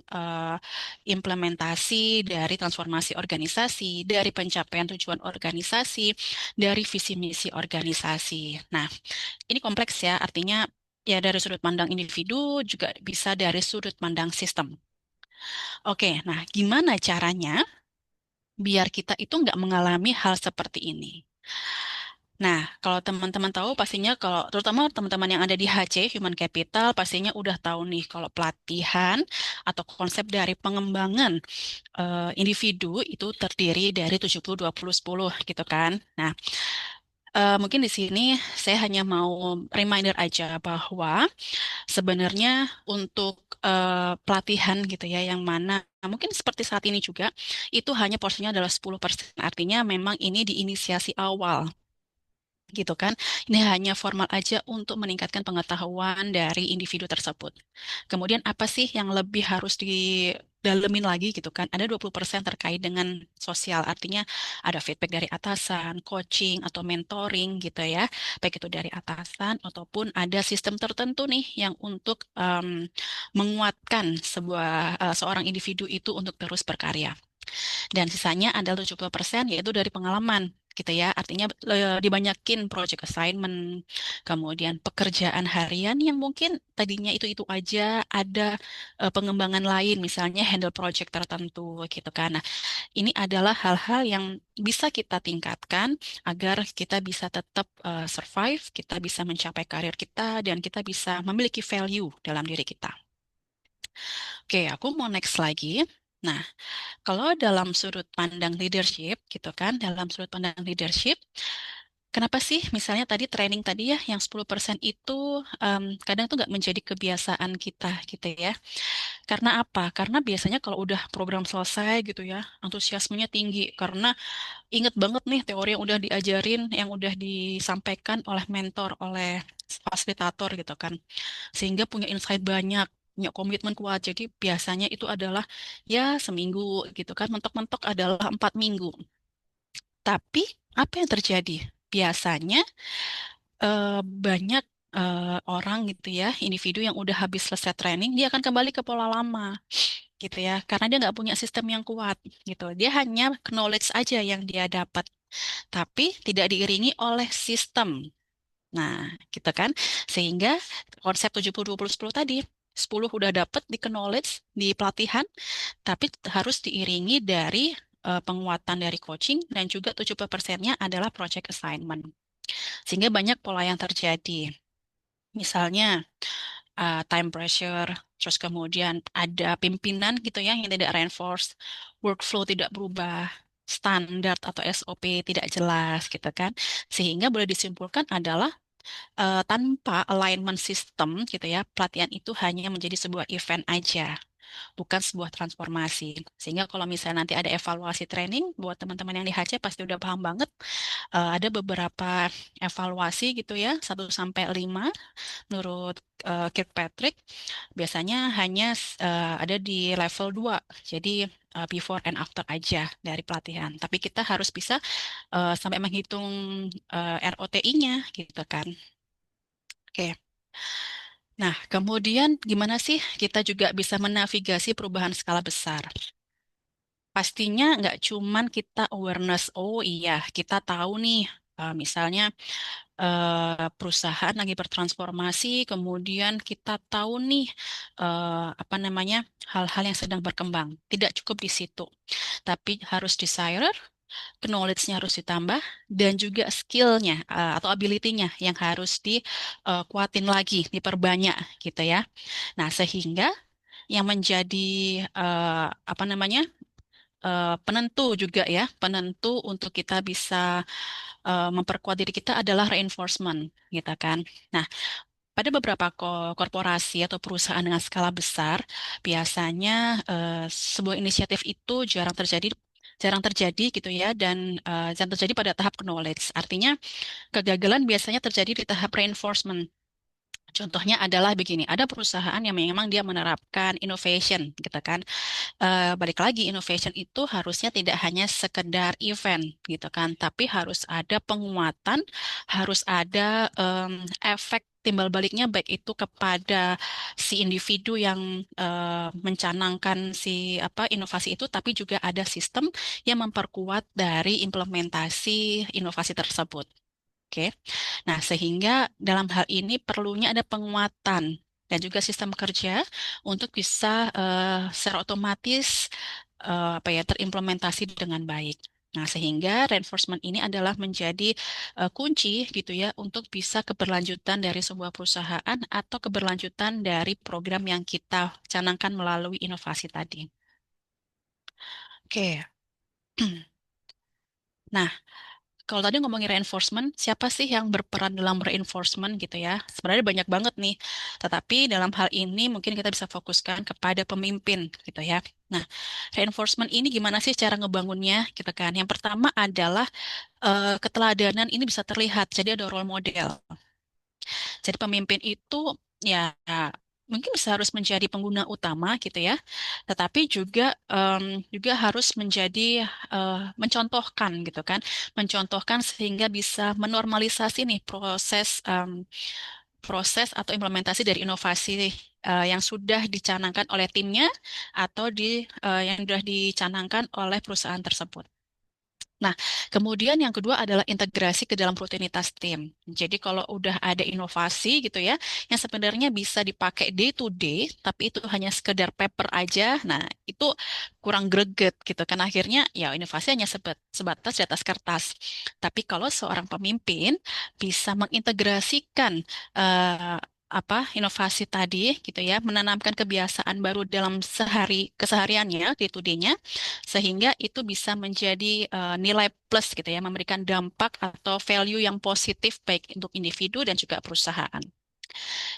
implementasi dari transformasi organisasi, dari pencapaian tujuan organisasi, dari visi misi organisasi. Nah, ini kompleks ya, artinya ya dari sudut pandang individu juga bisa dari sudut pandang sistem. Oke, nah gimana caranya biar kita itu nggak mengalami hal seperti ini? Nah, kalau teman-teman tahu pastinya kalau terutama teman-teman yang ada di HC, Human Capital, pastinya udah tahu nih kalau pelatihan atau konsep dari pengembangan individu itu terdiri dari 70, 20, 10 gitu kan. Nah, mungkin di sini saya hanya mau reminder aja bahwa sebenarnya untuk pelatihan gitu ya, yang mana mungkin seperti saat ini juga, itu hanya porsinya adalah 10%. Artinya memang ini di inisiasi awal. gitu kan. Ini hanya formal aja untuk meningkatkan pengetahuan dari individu tersebut. Kemudian apa sih yang lebih harus didalemin lagi gitu kan? Ada 20% terkait dengan sosial, artinya ada feedback dari atasan, coaching atau mentoring gitu ya. Baik itu dari atasan ataupun ada sistem tertentu nih yang untuk menguatkan seorang individu itu untuk terus berkarya. Dan sisanya adalah 70% yaitu dari pengalaman gitu ya. Artinya dibanyakin project assignment, kemudian pekerjaan harian yang mungkin tadinya itu-itu aja, ada pengembangan lain misalnya handle project tertentu gitu kan. Nah, ini adalah hal-hal yang bisa kita tingkatkan agar kita bisa tetap survive, kita bisa mencapai karir kita dan kita bisa memiliki value dalam diri kita. Oke, aku mau next lagi. Nah, kalau dalam sudut pandang leadership, gitu kan, dalam sudut pandang leadership, kenapa sih misalnya tadi training tadi ya, yang 10% itu kadang tuh nggak menjadi kebiasaan kita gitu ya. Karena apa? Karena biasanya kalau udah program selesai gitu ya, antusiasmenya tinggi. Karena inget banget nih teori yang udah diajarin, yang udah disampaikan oleh mentor, oleh fasilitator gitu kan. Sehingga punya insight banyak, punya komitmen kuat. Jadi biasanya itu adalah ya seminggu gitu kan, mentok-mentok adalah 4 minggu. Tapi apa yang terjadi? Biasanya banyak orang gitu ya, individu yang udah habis selesai training, dia akan kembali ke pola lama gitu ya, karena dia nggak punya sistem yang kuat gitu. Dia hanya knowledge aja yang dia dapat, tapi tidak diiringi oleh sistem. Nah, gitu kan. Sehingga konsep 70-20-10 tadi, 10 udah dapet di knowledge, di pelatihan, tapi harus diiringi dari penguatan dari coaching dan juga 70%-nya adalah project assignment. Sehingga banyak pola yang terjadi. Misalnya time pressure, terus kemudian ada pimpinan gitu ya yang tidak reinforce, workflow tidak berubah, standar atau SOP tidak jelas gitu kan. Sehingga boleh disimpulkan adalah tanpa alignment system gitu ya, pelatihan itu hanya menjadi sebuah event aja, bukan sebuah transformasi. Sehingga kalau misalnya nanti ada evaluasi training buat teman-teman yang di HC pasti udah paham banget. Ada beberapa evaluasi gitu ya, 1 sampai 5 menurut Kirkpatrick biasanya hanya ada di level 2. Jadi before and after aja dari pelatihan. Tapi kita harus bisa sampai menghitung ROTI-nya gitu kan. Oke. Nah, kemudian gimana sih kita juga bisa menavigasi perubahan skala besar? Pastinya nggak cuman kita awareness, oh iya, kita tahu nih, misalnya perusahaan lagi bertransformasi, kemudian kita tahu nih, apa namanya, hal-hal yang sedang berkembang. Tidak cukup di situ, tapi harus desire, knowledge-nya harus ditambah, dan juga skill-nya atau ability-nya yang harus dikuatin lagi, diperbanyak gitu ya. Nah, sehingga yang menjadi apa namanya penentu juga ya, penentu untuk kita bisa memperkuat diri kita adalah reinforcement, gitu kan. Nah, pada beberapa korporasi atau perusahaan dengan skala besar, biasanya sebuah inisiatif itu jarang terjadi gitu ya, dan jarang terjadi pada tahap knowledge. Artinya kegagalan biasanya terjadi di tahap reinforcement. Contohnya adalah begini, ada perusahaan yang memang dia menerapkan innovation, gitu kan. Balik lagi, innovation itu harusnya tidak hanya sekedar event, gitu kan, tapi harus ada penguatan, harus ada efek timbal baliknya, baik itu kepada si individu yang mencanangkan si apa inovasi itu, tapi juga ada sistem yang memperkuat dari implementasi inovasi tersebut. Oke. Nah, sehingga dalam hal ini perlunya ada penguatan dan juga sistem kerja untuk bisa secara otomatis apa ya terimplementasi dengan baik. Nah, sehingga reinforcement ini adalah menjadi kunci gitu ya untuk bisa keberlanjutan dari sebuah perusahaan atau keberlanjutan dari program yang kita canangkan melalui inovasi tadi. Oke. Nah, kalau tadi ngomongin reinforcement, siapa sih yang berperan dalam reinforcement gitu ya? Sebenarnya banyak banget nih. Tetapi dalam hal ini mungkin kita bisa fokuskan kepada pemimpin gitu ya. Nah, reinforcement ini gimana sih cara ngebangunnya gitu kan? Yang pertama adalah keteladanan ini bisa terlihat. Jadi ada role model. Jadi pemimpin itu ya mungkin bisa harus menjadi pengguna utama gitu ya, tetapi juga harus menjadi mencontohkan gitu kan, mencontohkan sehingga bisa menormalisasi nih proses atau implementasi dari inovasi yang sudah dicanangkan oleh timnya atau yang sudah dicanangkan oleh perusahaan tersebut. Nah, kemudian yang kedua adalah integrasi ke dalam rutinitas tim. Jadi kalau udah ada inovasi gitu ya, yang sebenarnya bisa dipakai day to day, tapi itu hanya sekedar paper aja, nah itu kurang greget gitu kan. Akhirnya ya inovasi hanya sebatas di atas kertas. Tapi kalau seorang pemimpin bisa mengintegrasikan inovasi tadi gitu ya, menanamkan kebiasaan baru dalam kesehariannya, day to day-nya, sehingga itu bisa menjadi nilai plus gitu ya, memberikan dampak atau value yang positif baik untuk individu dan juga perusahaan.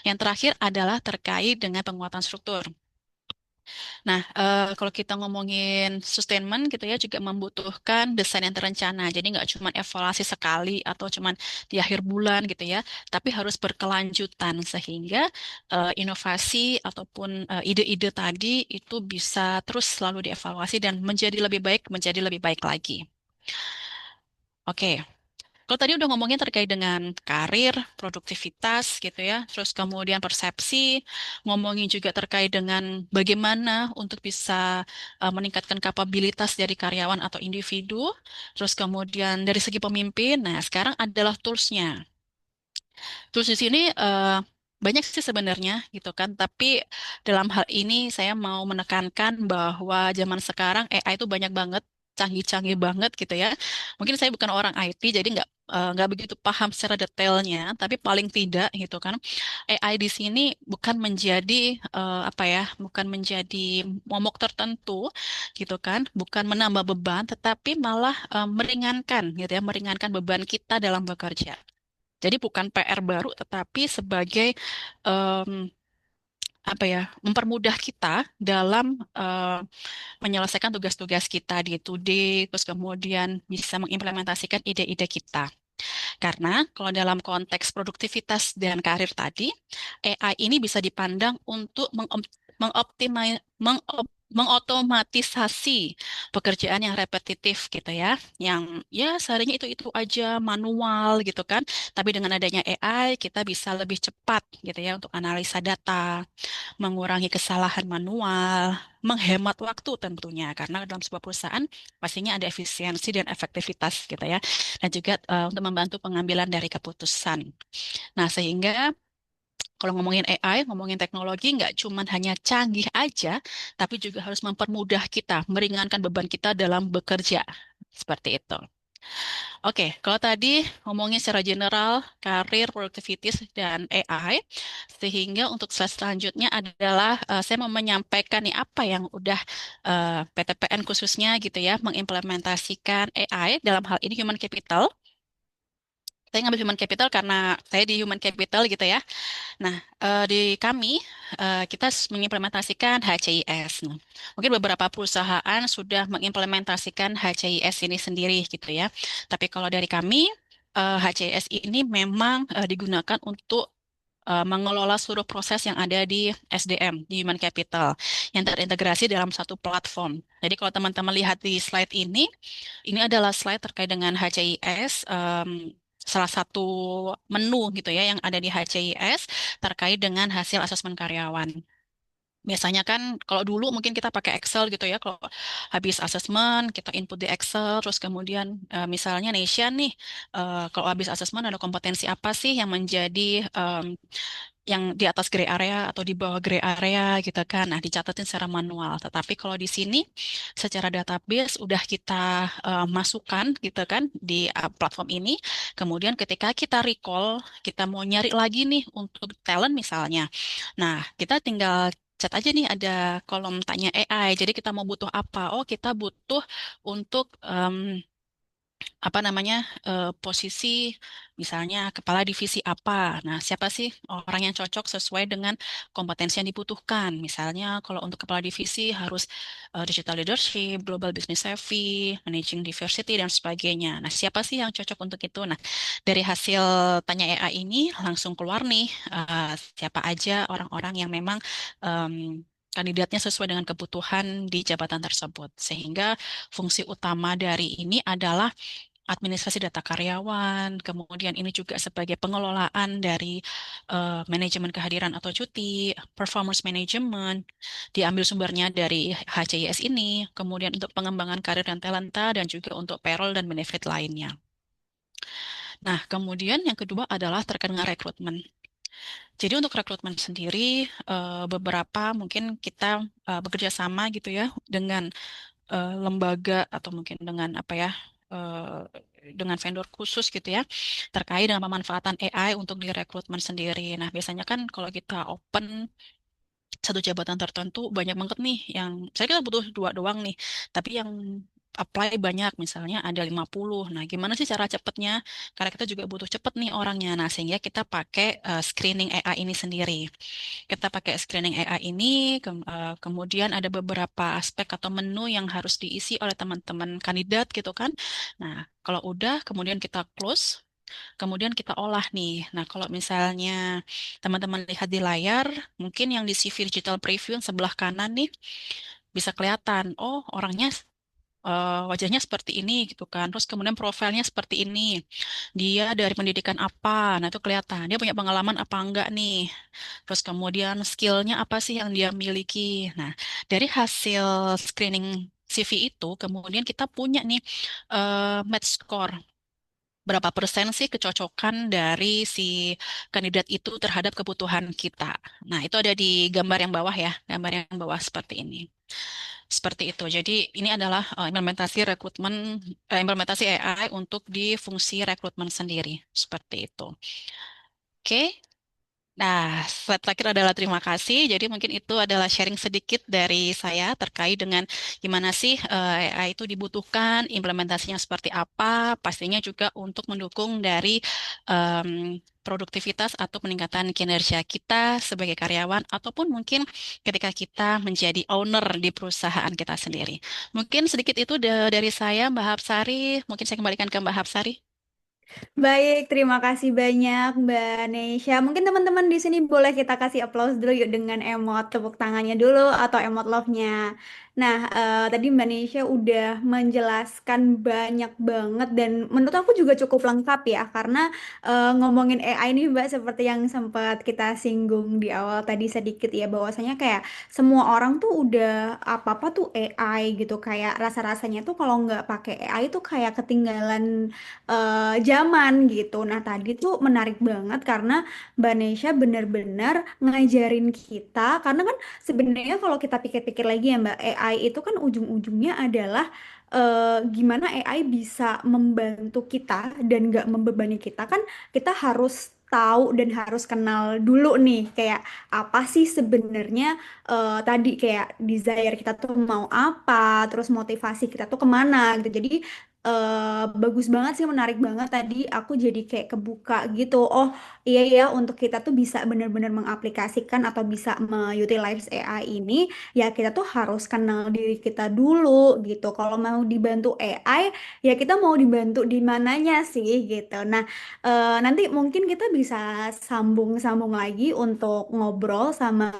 Yang terakhir adalah terkait dengan penguatan struktur. Nah, kalau kita ngomongin sustainment gitu ya, juga membutuhkan desain yang terencana. Jadi nggak cuma evaluasi sekali atau cuma di akhir bulan gitu ya, tapi harus berkelanjutan sehingga inovasi ataupun ide-ide tadi itu bisa terus selalu dievaluasi dan menjadi lebih baik lagi. Oke. Kalau tadi udah ngomongin terkait dengan karir, produktivitas gitu ya, terus kemudian persepsi, ngomongin juga terkait dengan bagaimana untuk bisa meningkatkan kapabilitas dari karyawan atau individu, terus kemudian dari segi pemimpin, nah sekarang adalah tools-nya. Terus di sini banyak sih sebenarnya gitu kan, tapi dalam hal ini saya mau menekankan bahwa zaman sekarang AI itu banyak banget, canggih-canggih banget gitu ya. Mungkin saya bukan orang IT, jadi nggak begitu paham secara detailnya, tapi paling tidak gitu kan, AI di sini bukan menjadi bukan menjadi momok tertentu gitu kan, bukan menambah beban, tetapi malah meringankan gitu ya, meringankan beban kita dalam bekerja. Jadi bukan PR baru, tetapi sebagai em, mempermudah kita dalam menyelesaikan tugas-tugas kita di day, terus kemudian bisa mengimplementasikan ide-ide kita. Karena kalau dalam konteks produktivitas dan karir tadi, AI ini bisa dipandang untuk mengotomatisasi pekerjaan yang repetitif gitu ya, yang ya seharinya itu aja manual gitu kan. Tapi dengan adanya AI kita bisa lebih cepat gitu ya untuk analisa data, mengurangi kesalahan manual, menghemat waktu tentunya karena dalam sebuah perusahaan pastinya ada efisiensi dan efektivitas gitu ya, dan juga untuk membantu pengambilan dari keputusan. Nah, sehingga kalau ngomongin AI, ngomongin teknologi, nggak cuma hanya canggih aja, tapi juga harus mempermudah kita, meringankan beban kita dalam bekerja. Seperti itu. Oke, kalau tadi ngomongin secara general, karir, productivities, dan AI, sehingga untuk slide selanjutnya adalah saya mau menyampaikan nih apa yang udah PTPN khususnya gitu ya, mengimplementasikan AI dalam hal ini human capital. Saya ngambil human capital karena saya di human capital gitu ya. Nah, di kami kita mengimplementasikan HCIS. Nah, mungkin beberapa perusahaan sudah mengimplementasikan HCIS ini sendiri gitu ya. Tapi kalau dari kami, HCIS ini memang digunakan untuk mengelola seluruh proses yang ada di SDM, di Human Capital, yang terintegrasi dalam satu platform. Jadi kalau teman-teman lihat di slide ini adalah slide terkait dengan HCIS, salah satu menu gitu ya yang ada di HCIS terkait dengan hasil asesmen karyawan. Biasanya kan kalau dulu mungkin kita pakai Excel gitu ya, kalau habis asesmen kita input di Excel, terus kemudian misalnya Nesha nih, kalau habis asesmen ada kompetensi apa sih yang menjadi yang di atas gray area atau di bawah gray area gitu kan. Nah, dicatatin secara manual. Tetapi kalau di sini secara database udah kita masukkan gitu kan di platform ini. Kemudian ketika kita recall, kita mau nyari lagi nih untuk talent misalnya. Nah, kita tinggal chat aja nih ada kolom tanya AI. Jadi kita mau butuh apa? Oh, kita butuh untuk apa namanya posisi misalnya kepala divisi apa. Nah, siapa sih orang yang cocok sesuai dengan kompetensi yang dibutuhkan? Misalnya kalau untuk kepala divisi harus digital leadership, global business savvy, managing diversity dan sebagainya. Nah, siapa sih yang cocok untuk itu? Nah, dari hasil tanya AI ini langsung keluar nih siapa aja orang-orang yang memang kandidatnya sesuai dengan kebutuhan di jabatan tersebut. Sehingga fungsi utama dari ini adalah administrasi data karyawan, kemudian ini juga sebagai pengelolaan dari manajemen kehadiran atau cuti, performance management, diambil sumbernya dari HCIS ini, kemudian untuk pengembangan karir dan talenta, dan juga untuk payroll dan benefit lainnya. Nah, kemudian yang kedua adalah terkait dengan rekrutmen. Jadi untuk rekrutmen sendiri, beberapa mungkin kita bekerja sama gitu ya dengan lembaga atau mungkin dengan apa ya eh, dengan vendor khusus gitu ya terkait dengan pemanfaatan AI untuk di rekrutmen sendiri. Nah, biasanya kan kalau kita open satu jabatan tertentu banyak banget nih yang saya kita butuh dua doang nih, tapi yang apply banyak misalnya ada 50. Nah, gimana sih cara cepatnya? Karena kita juga butuh cepet nih orangnya. Nah, sehingga kita pakai screening AI ini sendiri. Kita pakai screening AI ini, kemudian ada beberapa aspek atau menu yang harus diisi oleh teman-teman kandidat gitu kan. Nah, kalau udah, kemudian kita close, kemudian kita olah nih. Nah, kalau misalnya teman-teman lihat di layar, mungkin yang di CV digital preview yang sebelah kanan nih, bisa kelihatan, oh orangnya wajahnya seperti ini gitu kan. Terus kemudian profilnya seperti ini. Dia dari pendidikan apa? Nah, itu kelihatan. Dia punya pengalaman apa enggak nih? Terus kemudian skillnya apa sih yang dia miliki? Nah, dari hasil screening CV itu, kemudian kita punya nih match score. Berapa persen sih kecocokan dari si kandidat itu terhadap kebutuhan kita. Nah, itu ada di gambar yang bawah ya, gambar yang bawah seperti ini. Seperti itu. Jadi ini adalah implementasi AI untuk di fungsi rekrutmen sendiri. Seperti itu. Oke. Nah, slide terakhir adalah terima kasih. Jadi mungkin itu adalah sharing sedikit dari saya terkait dengan gimana sih AI itu dibutuhkan, implementasinya seperti apa, pastinya juga untuk mendukung dari produktivitas atau peningkatan kinerja kita sebagai karyawan, ataupun mungkin ketika kita menjadi owner di perusahaan kita sendiri. Mungkin sedikit itu dari saya, Mbak Hapsari. Mungkin saya kembalikan ke Mbak Hapsari. Baik, terima kasih banyak Mbak Nesya. Mungkin teman-teman di sini boleh kita kasih applause dulu yuk dengan emot tepuk tangannya dulu atau emot love-nya. Nah, tadi Mbak Nesya udah menjelaskan banyak banget dan menurut aku juga cukup lengkap ya karena ngomongin AI ini Mbak seperti yang sempat kita singgung di awal tadi sedikit ya bahwasanya kayak semua orang tuh udah apa-apa tuh AI gitu kayak rasa-rasanya tuh kalau nggak pakai AI tuh kayak ketinggalan zaman gitu. Nah, tadi tuh menarik banget karena Mbak Nesya benar-benar ngajarin kita karena kan sebenarnya kalau kita pikir-pikir lagi ya Mbak, AI itu kan ujung-ujungnya adalah gimana AI bisa membantu kita dan nggak membebani kita kan kita harus tahu dan harus kenal dulu nih kayak apa sih sebenarnya tadi kayak desire kita tuh mau apa terus motivasi kita tuh kemana gitu jadi bagus banget sih, menarik banget tadi. Aku jadi kayak kebuka gitu. Oh iya ya, untuk kita tuh bisa benar-benar mengaplikasikan atau bisa mengutilize AI ini, ya kita tuh harus kenal diri kita dulu gitu. Kalau mau dibantu AI, ya kita mau dibantu di mananya sih gitu. Nah, nanti mungkin kita bisa sambung-sambung lagi untuk ngobrol sama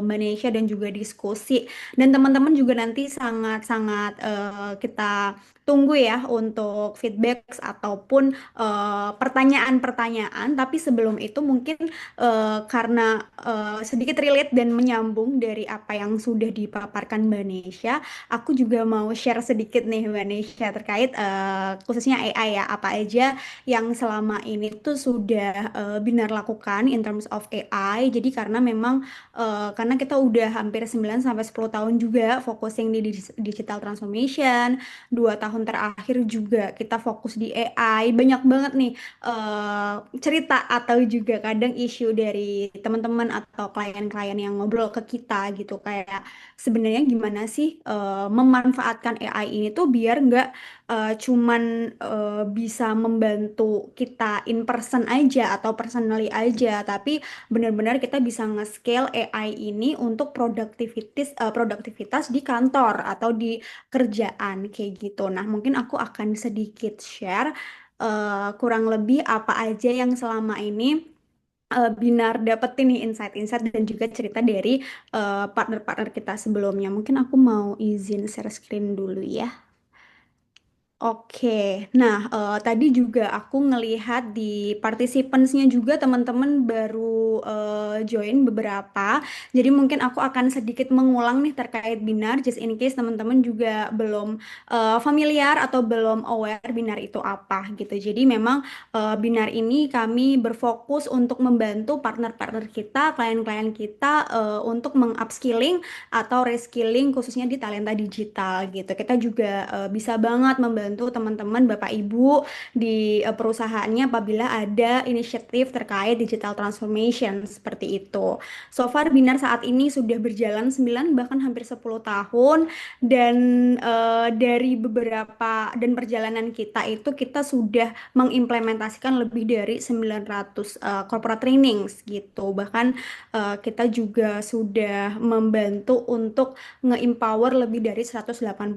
Malaysia dan juga diskusi. Dan teman-teman juga nanti sangat-sangat kita tunggu ya untuk feedback ataupun pertanyaan-pertanyaan. Tapi sebelum itu mungkin karena sedikit relate dan menyambung dari apa yang sudah dipaparkan Mbak Nesya, aku juga mau share sedikit nih Mbak Nesya terkait khususnya AI ya, apa aja yang selama ini tuh sudah Binar lakukan in terms of AI. Jadi karena memang karena kita udah hampir 9 sampai 10 tahun juga focusing di digital transformation, 2 tahun terakhir juga kita fokus di AI. Banyak banget nih cerita atau juga kadang isu dari teman-teman atau klien-klien yang ngobrol ke kita gitu kayak sebenarnya gimana sih memanfaatkan AI ini tuh biar nggak cuman bisa membantu kita in person aja atau personally aja, tapi benar-benar kita bisa nge-scale AI ini untuk produktivitas di kantor atau di kerjaan kayak gitu. Nah, mungkin aku akan sedikit share kurang lebih apa aja yang selama ini Binar dapetin nih insight-insight dan juga cerita dari partner-partner kita sebelumnya. Mungkin aku mau izin share screen dulu ya. Oke, nah tadi juga aku ngelihat di participants-nya juga teman-teman baru join beberapa. Jadi mungkin aku akan sedikit mengulang nih terkait Binar, just in case teman-teman juga belum familiar atau belum aware Binar itu apa gitu. Jadi memang Binar ini kami berfokus untuk membantu partner-partner kita, klien-klien kita untuk meng-upskilling atau reskilling khususnya di talenta digital gitu. Kita juga bisa banget membantu teman-teman Bapak Ibu di perusahaannya apabila ada inisiatif terkait digital transformation seperti itu. So far Binar saat ini sudah berjalan 9 bahkan hampir 10 tahun dan dari beberapa dan perjalanan kita itu kita sudah mengimplementasikan lebih dari 900 corporate trainings gitu. Bahkan kita juga sudah membantu untuk nge-empower lebih dari 180.000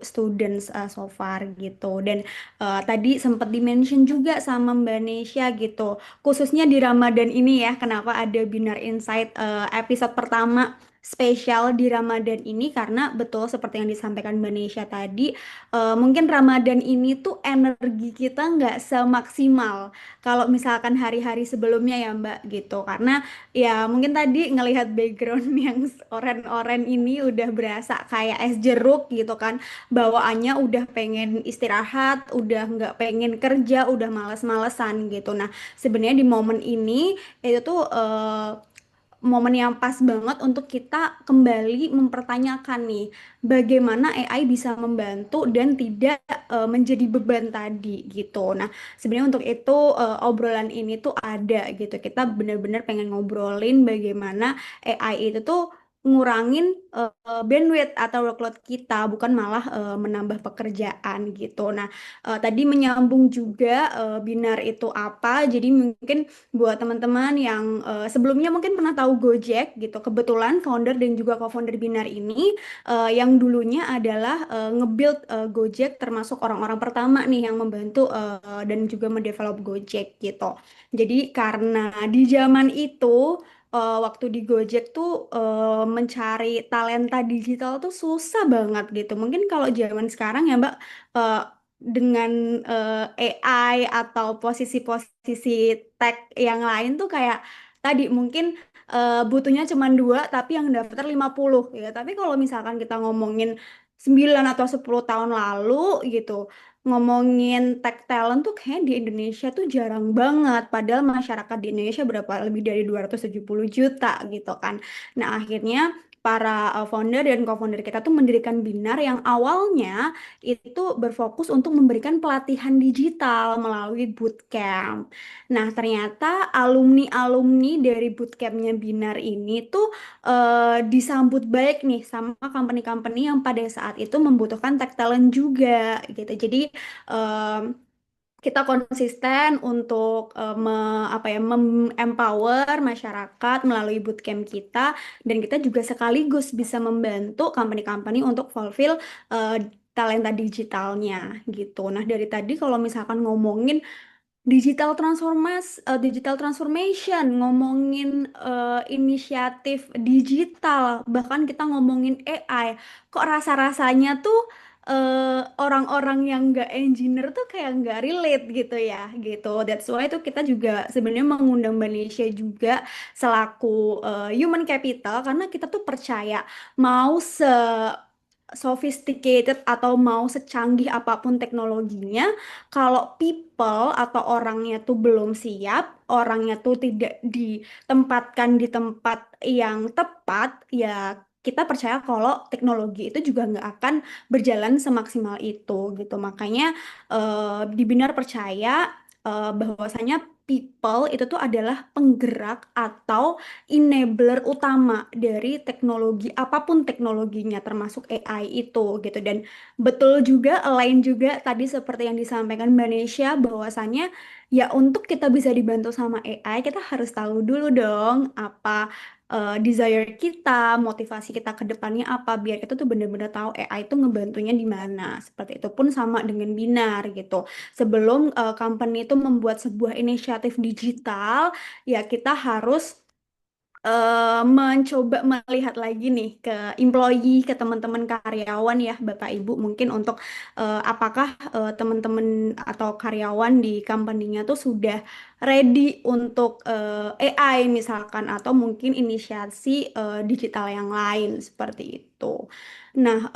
students so far gitu. Dan tadi sempat di-mention juga sama Mbak Nesya gitu, khususnya di Ramadan ini ya, kenapa ada Binar Insight episode pertama spesial di Ramadan ini karena betul seperti yang disampaikan Mbak Nesya tadi, mungkin Ramadan ini tuh energi kita nggak semaksimal kalau misalkan hari-hari sebelumnya ya Mbak gitu, karena ya mungkin tadi ngelihat background yang oren-oren ini udah berasa kayak es jeruk gitu kan. Bawaannya udah pengen istirahat, udah nggak pengen kerja, udah males-malesan gitu. Nah, sebenarnya di momen ini itu tuh momen yang pas banget untuk kita kembali mempertanyakan nih bagaimana AI bisa membantu dan tidak menjadi beban tadi gitu. Nah, sebenarnya untuk itu obrolan ini tuh ada gitu. Kita benar-benar pengen ngobrolin bagaimana AI itu tuh ngurangin bandwidth atau workload kita, bukan malah menambah pekerjaan gitu. Nah, tadi menyambung juga Binar itu apa. Jadi mungkin buat teman-teman yang sebelumnya mungkin pernah tahu Gojek gitu. Kebetulan founder dan juga co-founder Binar ini yang dulunya adalah nge-build Gojek, termasuk orang-orang pertama nih yang membantu dan juga mendevelop Gojek gitu. Jadi karena di zaman itu waktu di Gojek tuh mencari talenta digital tuh susah banget gitu. Mungkin kalau zaman sekarang ya Mbak, eh, dengan AI atau posisi-posisi tech yang lain tuh kayak tadi mungkin butuhnya cuma dua tapi yang daftar 50 ya. Tapi kalau misalkan kita ngomongin 9 atau 10 tahun lalu gitu, ngomongin tech talent tuh kayak di Indonesia tuh jarang banget. Padahal masyarakat di Indonesia berapa lebih dari 270 juta gitu kan. Nah, akhirnya para founder dan co-founder kita tuh mendirikan Binar yang awalnya itu berfokus untuk memberikan pelatihan digital melalui bootcamp. Nah, ternyata alumni-alumni dari bootcampnya Binar ini tuh disambut baik nih sama company-company yang pada saat itu membutuhkan tech talent juga gitu. Jadi em, kita konsisten untuk apa ya empower masyarakat melalui bootcamp kita, dan kita juga sekaligus bisa membantu company-company untuk fulfill talenta digitalnya gitu. Nah, dari tadi kalau misalkan ngomongin digital transformation, ngomongin inisiatif digital, bahkan kita ngomongin AI, kok rasa-rasanya tuh orang-orang yang nggak engineer tuh kayak nggak relate gitu ya, gitu. That's why tuh kita juga sebenarnya mengundang Malaysia juga selaku human capital, karena kita tuh percaya mau sophisticated atau mau secanggih apapun teknologinya, kalau people atau orangnya tuh belum siap, orangnya tuh tidak ditempatkan di tempat yang tepat, ya kita percaya kalau teknologi itu juga nggak akan berjalan semaksimal itu gitu. Makanya di Binar percaya bahwasanya people itu tuh adalah penggerak atau enabler utama dari teknologi apapun teknologinya termasuk AI itu gitu. Dan betul juga, lain juga tadi seperti yang disampaikan Mbak Nesya bahwasanya ya untuk kita bisa dibantu sama AI kita harus tahu dulu dong apa desire kita, motivasi kita ke depannya apa, biar kita tuh bener-bener tahu AI itu ngebantunya di mana. Seperti itu pun sama dengan Binar gitu. Sebelum company itu membuat sebuah inisiatif digital, ya kita harus mencoba melihat lagi nih ke employee, ke teman-teman karyawan ya, Bapak Ibu, mungkin untuk apakah teman-teman atau karyawan di company-nya tuh sudah ready untuk AI misalkan atau mungkin inisiasi digital yang lain seperti itu. Nah,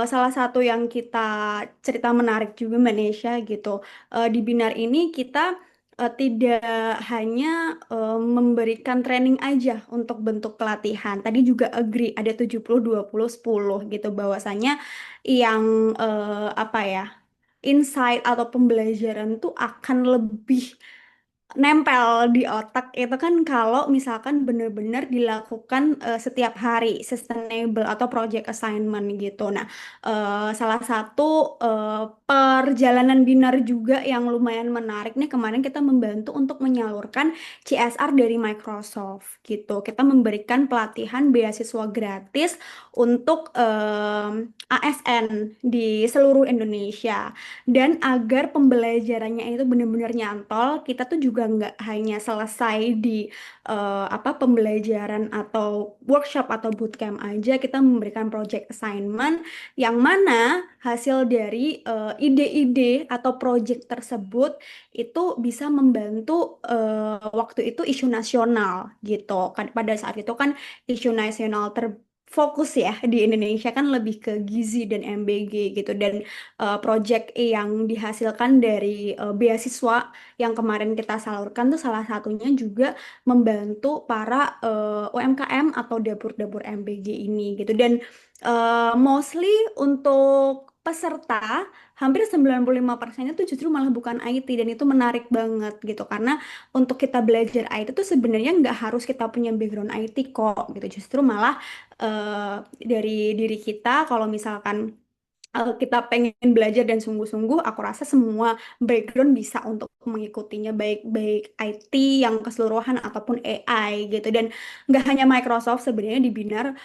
salah satu yang kita cerita menarik juga Mbak Nesya gitu, di Binar ini kita tidak hanya memberikan training aja untuk bentuk pelatihan. Tadi juga agree ada 70 20 10 gitu bahwasanya yang apa ya, insight atau pembelajaran tuh akan lebih nempel di otak itu kan kalau misalkan benar-benar dilakukan setiap hari sustainable atau project assignment gitu. Nah, salah satu perjalanan Binar juga yang lumayan menarik nih kemarin kita membantu untuk menyalurkan CSR dari Microsoft gitu. Kita memberikan pelatihan beasiswa gratis untuk ASN di seluruh Indonesia. Dan agar pembelajarannya itu benar-benar nyantol, kita tuh juga nggak hanya selesai di apa pembelajaran atau workshop atau bootcamp aja, kita memberikan project assignment yang mana hasil dari ide-ide atau project tersebut itu bisa membantu waktu itu isu nasional gitu. Kan pada saat itu kan isu nasional terfokus ya di Indonesia kan lebih ke gizi dan MBG gitu. Dan project yang dihasilkan dari beasiswa yang kemarin kita salurkan tuh salah satunya juga membantu para UMKM atau dapur-dapur MBG ini gitu. Dan mostly untuk peserta hampir 95%-nya tuh justru malah bukan IT, dan itu menarik banget gitu karena untuk kita belajar IT tuh sebenarnya nggak harus kita punya background IT kok gitu, justru malah dari diri kita kalau misalkan kita pengen belajar dan sungguh-sungguh, aku rasa semua background bisa untuk mengikutinya, baik-baik IT yang keseluruhan ataupun AI gitu. Dan nggak hanya Microsoft, sebenarnya di Binar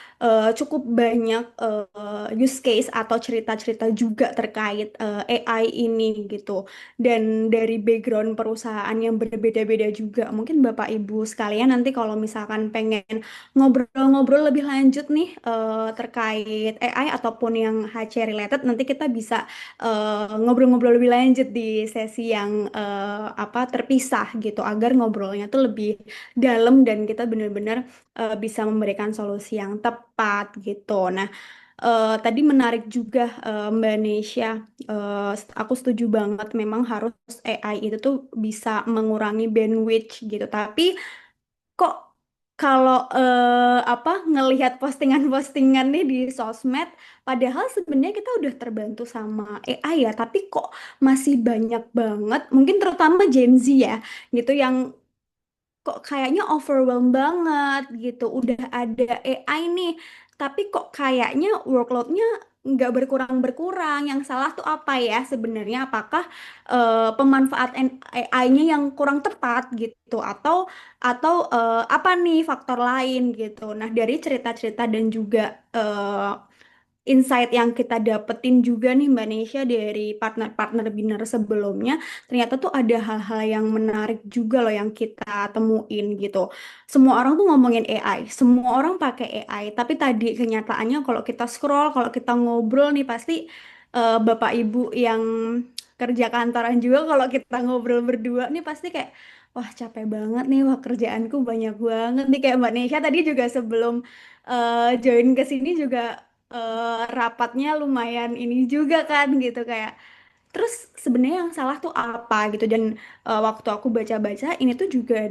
cukup banyak use case atau cerita-cerita juga terkait AI ini gitu. Dan dari background perusahaan yang berbeda-beda juga. Mungkin Bapak Ibu sekalian nanti kalau misalkan pengen ngobrol-ngobrol lebih lanjut nih terkait AI ataupun yang HC related, nanti kita bisa ngobrol-ngobrol lebih lanjut di sesi yang apa terpisah gitu agar ngobrolnya tuh lebih dalam dan kita benar-benar bisa memberikan solusi yang tepat gitu. Nah, tadi menarik juga Mbak Nesya. Aku setuju banget memang harus AI itu tuh bisa mengurangi bandwidth gitu. Tapi kok kalau apa ngelihat postingan-postingan nih di sosmed, padahal sebenarnya kita udah terbantu sama AI ya, tapi kok masih banyak banget, mungkin terutama Gen Z ya, gitu yang kok kayaknya overwhelmed banget gitu. Udah ada AI nih, tapi kok kayaknya workloadnya nggak berkurang-berkurang. Yang salah tuh apa ya sebenarnya? Apakah pemanfaatan AI-nya yang kurang tepat gitu, atau apa nih faktor lain gitu. Nah, dari cerita-cerita dan juga insight yang kita dapetin juga nih Mbak Nesya dari partner-partner Binar sebelumnya, ternyata tuh ada hal-hal yang menarik juga loh yang kita temuin gitu. Semua orang tuh ngomongin AI, semua orang pakai AI, tapi tadi kenyataannya kalau kita scroll, kalau kita ngobrol nih pasti Bapak Ibu yang kerja kantoran juga kalau kita ngobrol berdua nih pasti kayak wah capek banget nih, wah kerjaanku banyak banget nih kayak Mbak Nesya tadi juga sebelum join ke sini juga rapatnya lumayan ini juga kan gitu kayak terus sebenarnya yang salah tuh apa gitu. Dan waktu aku baca-baca ini tuh juga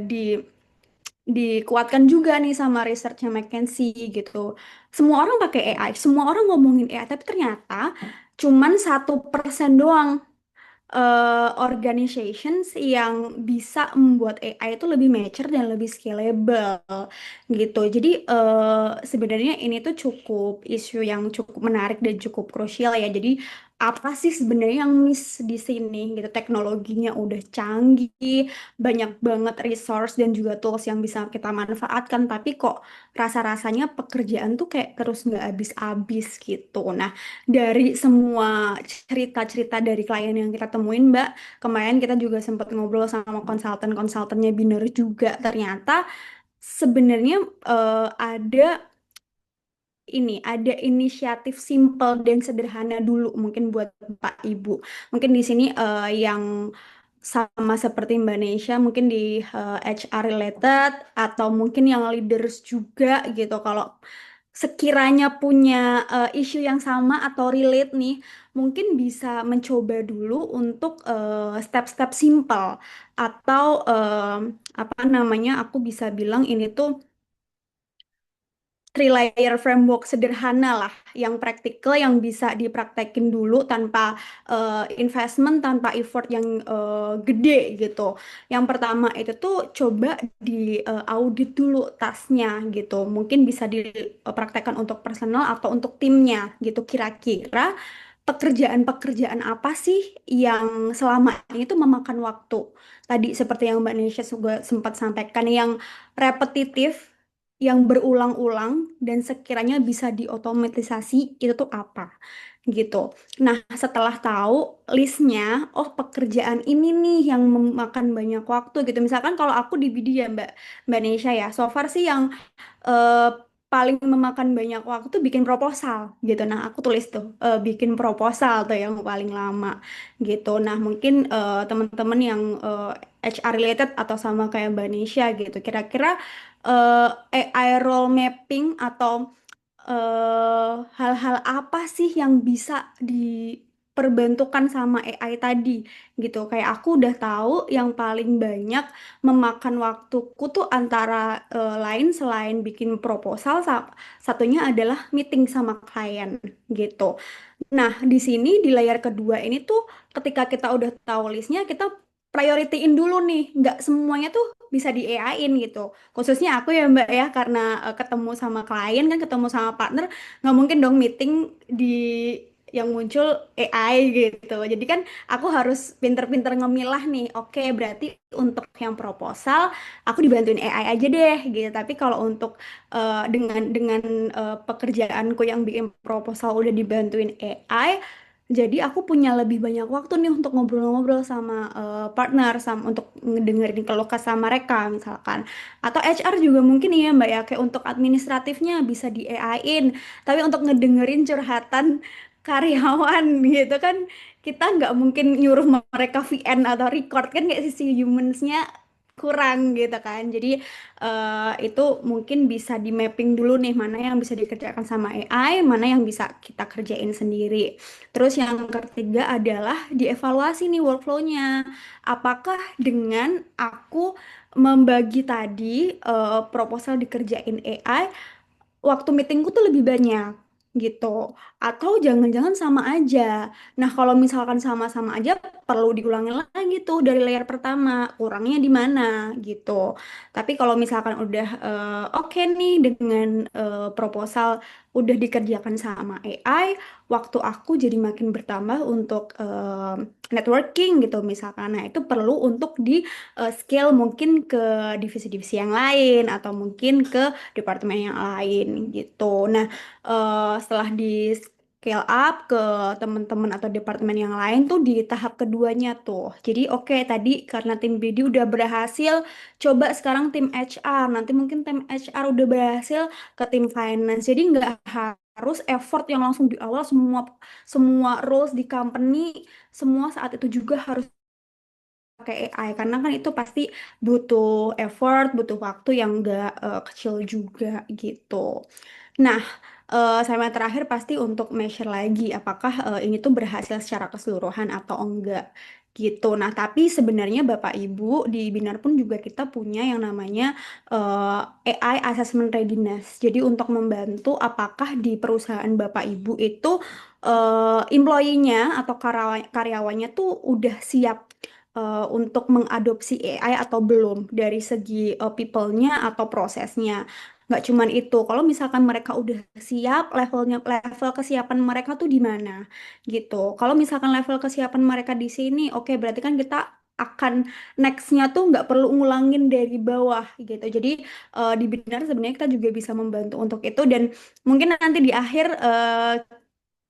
dikuatkan juga nih sama researchnya McKinsey gitu. Semua orang pakai AI, semua orang ngomongin AI, tapi ternyata cuman 1% doang organizations yang bisa membuat AI itu lebih mature dan lebih scalable gitu. Jadi sebenarnya ini tuh cukup isu yang cukup menarik dan cukup krusial ya. Jadi apa sih sebenarnya yang miss di sini gitu? Teknologinya udah canggih, banyak banget resource dan juga tools yang bisa kita manfaatkan, tapi kok rasa-rasanya pekerjaan tuh kayak terus nggak habis-habis gitu. Nah, dari semua cerita-cerita dari klien yang kita temuin, Mbak, kemarin kita juga sempat ngobrol sama konsultan-konsultannya Biner juga. Ternyata sebenarnya ada ada inisiatif simple dan sederhana dulu mungkin buat Pak Ibu. Mungkin di sini yang sama seperti Mbak Nesya mungkin di HR related atau mungkin yang leaders juga gitu. Kalau sekiranya punya isu yang sama atau relate nih, mungkin bisa mencoba dulu untuk step-step simple atau apa namanya? Aku bisa bilang ini tuh three layer framework sederhana lah yang praktikal yang bisa dipraktekin dulu tanpa investment tanpa effort yang gede gitu. Yang pertama itu tuh coba di audit dulu tasnya gitu. Mungkin bisa dipraktekkan untuk personal atau untuk timnya gitu. Kira-kira pekerjaan-pekerjaan apa sih yang selama ini tuh memakan waktu? Tadi seperti yang Mbak Nesya juga sempat sampaikan yang repetitif yang berulang-ulang dan sekiranya bisa diotomatisasi itu tuh apa gitu. Nah, setelah tahu listnya, oh pekerjaan ini nih yang memakan banyak waktu gitu. Misalkan kalau aku di BD ya Mbak Nesya ya, so far sih yang eh, paling memakan banyak waktu tuh bikin proposal gitu. Nah, aku tulis tuh bikin proposal tuh yang paling lama gitu. Nah, mungkin teman-teman yang HR related atau sama kayak Mbak Nisha gitu. Kira-kira AI role mapping atau hal-hal apa sih yang bisa diperbantukan sama AI tadi gitu. Kayak aku udah tahu yang paling banyak memakan waktuku tuh antara lain selain bikin proposal, satunya adalah meeting sama klien gitu. Nah, di sini di layar kedua ini tuh ketika kita udah tahu listnya, kita prioritiin dulu nih. Nggak semuanya tuh bisa di AI-in gitu. Khususnya aku ya Mbak ya, karena ketemu sama klien kan, ketemu sama partner, nggak mungkin dong meeting di yang muncul AI gitu. Jadi kan aku harus pinter-pinter ngemilah nih. Oke, berarti untuk yang proposal aku dibantuin AI aja deh gitu. Tapi kalau untuk dengan pekerjaanku yang bikin proposal udah dibantuin AI, jadi aku punya lebih banyak waktu nih untuk ngobrol-ngobrol sama partner, sama untuk ngedengerin keluh kesah mereka misalkan. Atau HR juga mungkin ya Mbak ya, kayak untuk administratifnya bisa di AI-in. Tapi untuk ngedengerin curhatan karyawan gitu kan kita nggak mungkin nyuruh mereka VN atau record kan kayak sisi humansnya kurang gitu kan. Jadi itu mungkin bisa di mapping dulu nih mana yang bisa dikerjakan sama AI, mana yang bisa kita kerjain sendiri. Terus yang ketiga adalah dievaluasi nih workflow-nya. Apakah dengan aku membagi tadi proposal dikerjain AI, waktu meetingku tuh lebih banyak gitu. Atau jangan-jangan sama aja. Nah, kalau misalkan sama-sama aja perlu diulangi lagi tuh dari layer pertama, kurangnya di mana gitu. Tapi kalau misalkan udah oke nih dengan proposal udah dikerjakan sama AI, waktu aku jadi makin bertambah untuk networking gitu misalkan. Nah, itu perlu untuk di scale mungkin ke divisi-divisi yang lain atau mungkin ke departemen yang lain gitu. Nah, setelah di scale up ke teman-teman atau departemen yang lain tuh di tahap keduanya tuh. Jadi oke tadi karena tim BD udah berhasil, coba sekarang tim HR. Nanti mungkin tim HR udah berhasil ke tim finance. Jadi nggak harus effort yang langsung di awal semua semua roles di company semua saat itu juga harus pakai AI karena kan itu pasti butuh effort, butuh waktu yang nggak kecil juga gitu. Nah, sama terakhir pasti untuk measure lagi apakah ini tuh berhasil secara keseluruhan atau enggak gitu. Nah, tapi sebenarnya Bapak Ibu di Binar pun juga kita punya yang namanya AI Assessment Readiness. Jadi untuk membantu apakah di perusahaan Bapak Ibu itu employee-nya atau karyawannya tuh udah siap untuk mengadopsi AI atau belum dari segi people-nya atau prosesnya. Nggak cuman itu, kalau misalkan mereka udah siap, level kesiapan mereka tuh di mana gitu. Kalau misalkan level kesiapan mereka di sini, oke berarti kan kita akan nextnya tuh nggak perlu ngulangin dari bawah gitu. Jadi di Binar sebenarnya kita juga bisa membantu untuk itu dan mungkin nanti di akhir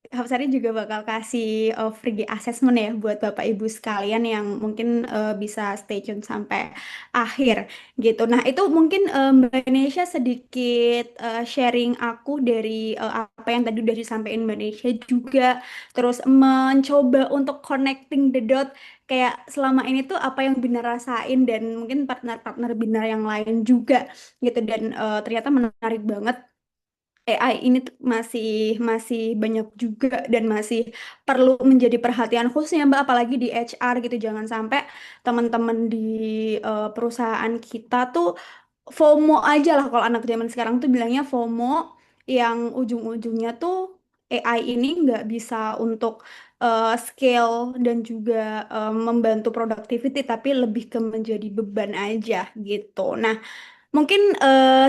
Hapsari juga bakal kasih free assessment ya buat Bapak Ibu sekalian yang mungkin bisa stay tune sampai akhir gitu. Nah, itu mungkin Mbak Nesya sedikit sharing aku dari apa yang tadi udah disampaikan Mbak Nesya juga terus mencoba untuk connecting the dot kayak selama ini tuh apa yang Binar rasain dan mungkin partner-partner Binar yang lain juga gitu dan ternyata menarik banget. AI ini tuh masih masih banyak juga dan masih perlu menjadi perhatian khususnya Mbak apalagi di HR gitu jangan sampai teman-teman di perusahaan kita tuh FOMO aja lah kalau anak zaman sekarang tuh bilangnya FOMO yang ujung-ujungnya tuh AI ini nggak bisa untuk scale dan juga membantu productivity tapi lebih ke menjadi beban aja gitu. Nah, mungkin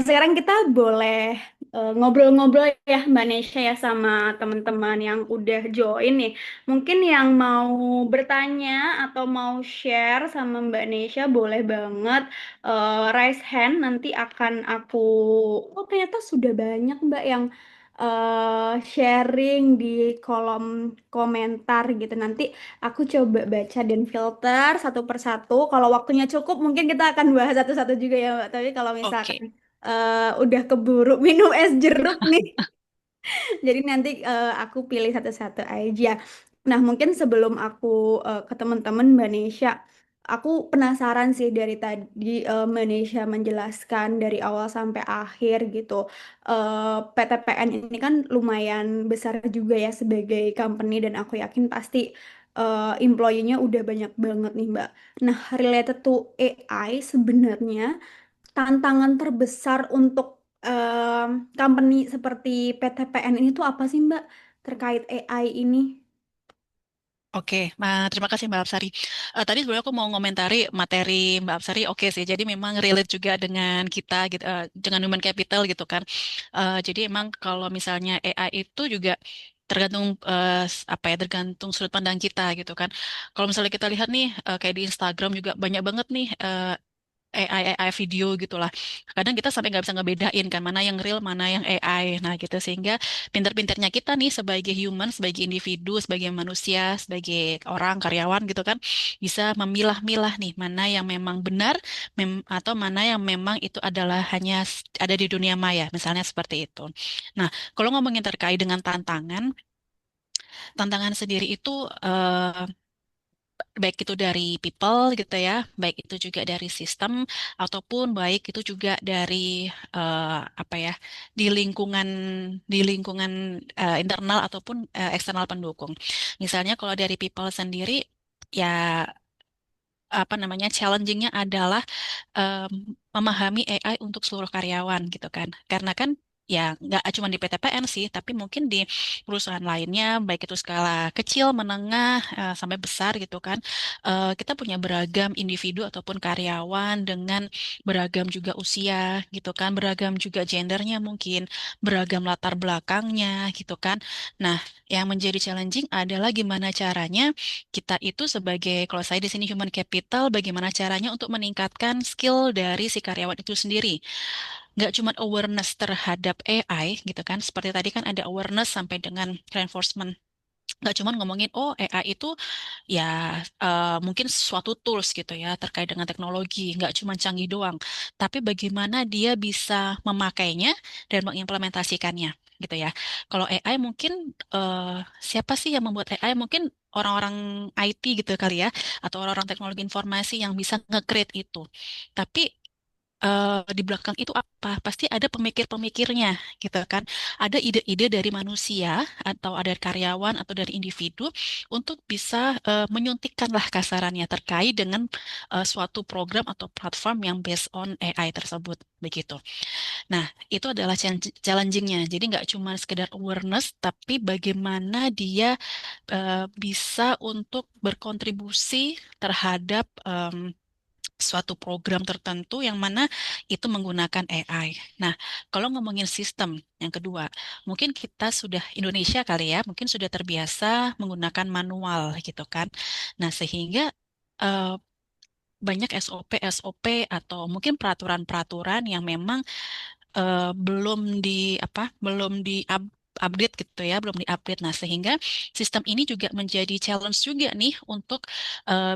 sekarang kita boleh ngobrol-ngobrol ya Mbak Nesya ya sama teman-teman yang udah join nih. Mungkin yang mau bertanya atau mau share sama Mbak Nesya boleh banget raise hand. Nanti akan aku, oh ternyata sudah banyak Mbak yang sharing di kolom komentar gitu. Nanti aku coba baca dan filter satu persatu. Kalau waktunya cukup, mungkin kita akan bahas satu-satu juga ya, Mbak. Tapi kalau misalkan Oke. udah keburu minum es jeruk nih, jadi nanti aku pilih satu-satu aja. Nah, mungkin sebelum aku ke teman-teman Mbak Nesya, aku penasaran sih dari tadi Mbak Nesya menjelaskan dari awal sampai akhir gitu. PTPN ini kan lumayan besar juga ya sebagai company dan aku yakin pasti employee-nya udah banyak banget nih Mbak. Nah, related to AI sebenarnya tantangan terbesar untuk company seperti PTPN ini tuh apa sih Mbak terkait AI ini? Oke, terima kasih Mbak Absari. Tadi sebenarnya aku mau ngomentari materi Mbak Absari, oke sih. Jadi memang relate juga dengan kita, gitu, dengan human capital gitu kan. Jadi emang kalau misalnya AI itu juga tergantung apa ya, tergantung sudut pandang kita gitu kan. Kalau misalnya kita lihat nih, kayak di Instagram juga banyak banget nih AI video gitulah. Kadang kita sampai nggak bisa ngebedain kan mana yang real, mana yang AI. Nah gitu sehingga pinter-pinternya kita nih sebagai human, sebagai individu, sebagai manusia, sebagai orang karyawan gitu kan bisa memilah-milah nih mana yang memang benar atau mana yang memang itu adalah hanya ada di dunia maya, misalnya seperti itu. Nah kalau ngomongin terkait dengan tantangan, tantangan sendiri itu baik itu dari people gitu ya, baik itu juga dari sistem ataupun baik itu juga dari apa ya di lingkungan internal ataupun eksternal pendukung. Misalnya kalau dari people sendiri ya apa namanya challengingnya adalah em, memahami AI untuk seluruh karyawan gitu kan. Karena kan ya nggak cuma di PTPN sih, tapi mungkin di perusahaan lainnya, baik itu skala kecil, menengah, sampai besar gitu kan. Kita punya beragam individu ataupun karyawan dengan beragam juga usia gitu kan, beragam juga gendernya mungkin, beragam latar belakangnya gitu kan. Nah, yang menjadi challenging adalah gimana caranya kita itu sebagai, kalau saya di sini human capital, bagaimana caranya untuk meningkatkan skill dari si karyawan itu sendiri. Nggak cuma awareness terhadap AI gitu kan, seperti tadi kan ada awareness sampai dengan reinforcement. Nggak cuma ngomongin, oh AI itu ya mungkin suatu tools gitu ya terkait dengan teknologi, nggak cuma canggih doang, tapi bagaimana dia bisa memakainya dan mengimplementasikannya gitu ya. Kalau AI mungkin siapa sih yang membuat AI? Mungkin orang-orang IT gitu kali ya, atau orang-orang teknologi informasi yang bisa nge-create itu. Tapi di belakang itu apa? Pasti ada pemikir-pemikirnya, gitu kan? Ada ide-ide dari manusia atau ada karyawan atau dari individu untuk bisa menyuntikkan lah kasarannya terkait dengan suatu program atau platform yang based on AI tersebut, begitu. Nah, itu adalah challenging-nya. Jadi nggak cuma sekedar awareness, tapi bagaimana dia bisa untuk berkontribusi terhadap suatu program tertentu yang mana itu menggunakan AI. Nah, kalau ngomongin sistem yang kedua, mungkin kita sudah Indonesia kali ya, mungkin sudah terbiasa menggunakan manual gitu kan. Nah, sehingga eh, banyak SOP-SOP atau mungkin peraturan-peraturan yang memang belum update gitu ya, belum diupdate. Nah, sehingga sistem ini juga menjadi challenge juga nih untuk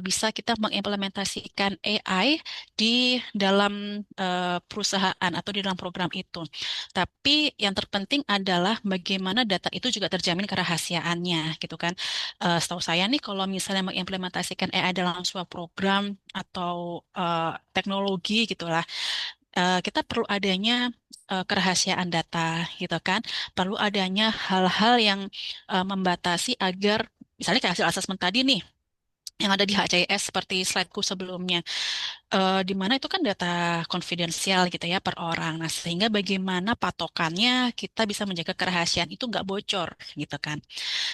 bisa kita mengimplementasikan AI di dalam perusahaan atau di dalam program itu. Tapi yang terpenting adalah bagaimana data itu juga terjamin kerahasiaannya, gitu kan. Setahu saya nih, kalau misalnya mengimplementasikan AI dalam sebuah program atau teknologi gitulah, kita perlu adanya kerahasiaan data, gitu kan. Perlu adanya hal-hal yang membatasi agar, misalnya kayak hasil asesmen tadi nih, yang ada di HCIS seperti slideku sebelumnya, di mana itu kan data konfidensial gitu ya per orang. Nah, sehingga bagaimana patokannya kita bisa menjaga kerahasiaan itu nggak bocor, gitu kan.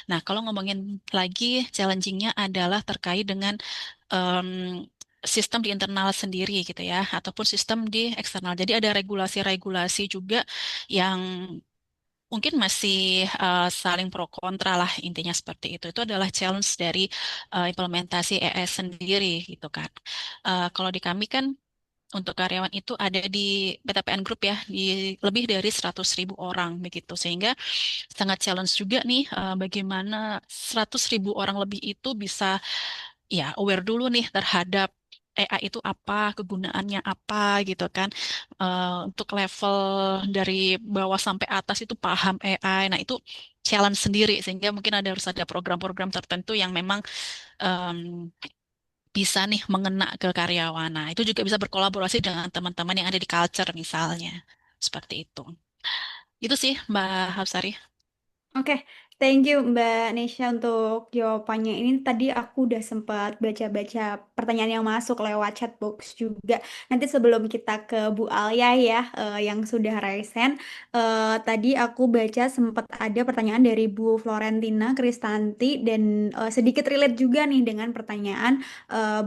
Nah, kalau ngomongin lagi, challenging-nya adalah terkait dengan em, sistem di internal sendiri gitu ya, ataupun sistem di eksternal. Jadi ada regulasi-regulasi juga yang mungkin masih saling pro kontra lah, intinya seperti itu. Itu adalah challenge dari implementasi ES sendiri gitu kan. Kalau di kami kan untuk karyawan itu ada di PTPN Group ya, di lebih dari 100.000 orang begitu. Sehingga sangat challenge juga nih, bagaimana 100.000 orang lebih itu bisa ya aware dulu nih terhadap AI itu apa, kegunaannya apa gitu kan. Untuk level dari bawah sampai atas itu paham AI. Nah, itu challenge sendiri sehingga mungkin harus ada program-program tertentu yang memang em, bisa nih mengena ke karyawan. Nah, itu juga bisa berkolaborasi dengan teman-teman yang ada di culture misalnya. Seperti itu. Itu sih Mbak Hapsari. Oke, thank you Mbak Nesya untuk jawabannya. Ini tadi aku udah sempat baca-baca pertanyaan yang masuk lewat chat box juga. Nanti sebelum kita ke Bu Alia ya, yang sudah resen, tadi aku baca sempat ada pertanyaan dari Bu Florentina Kristanti dan sedikit relate juga nih dengan pertanyaan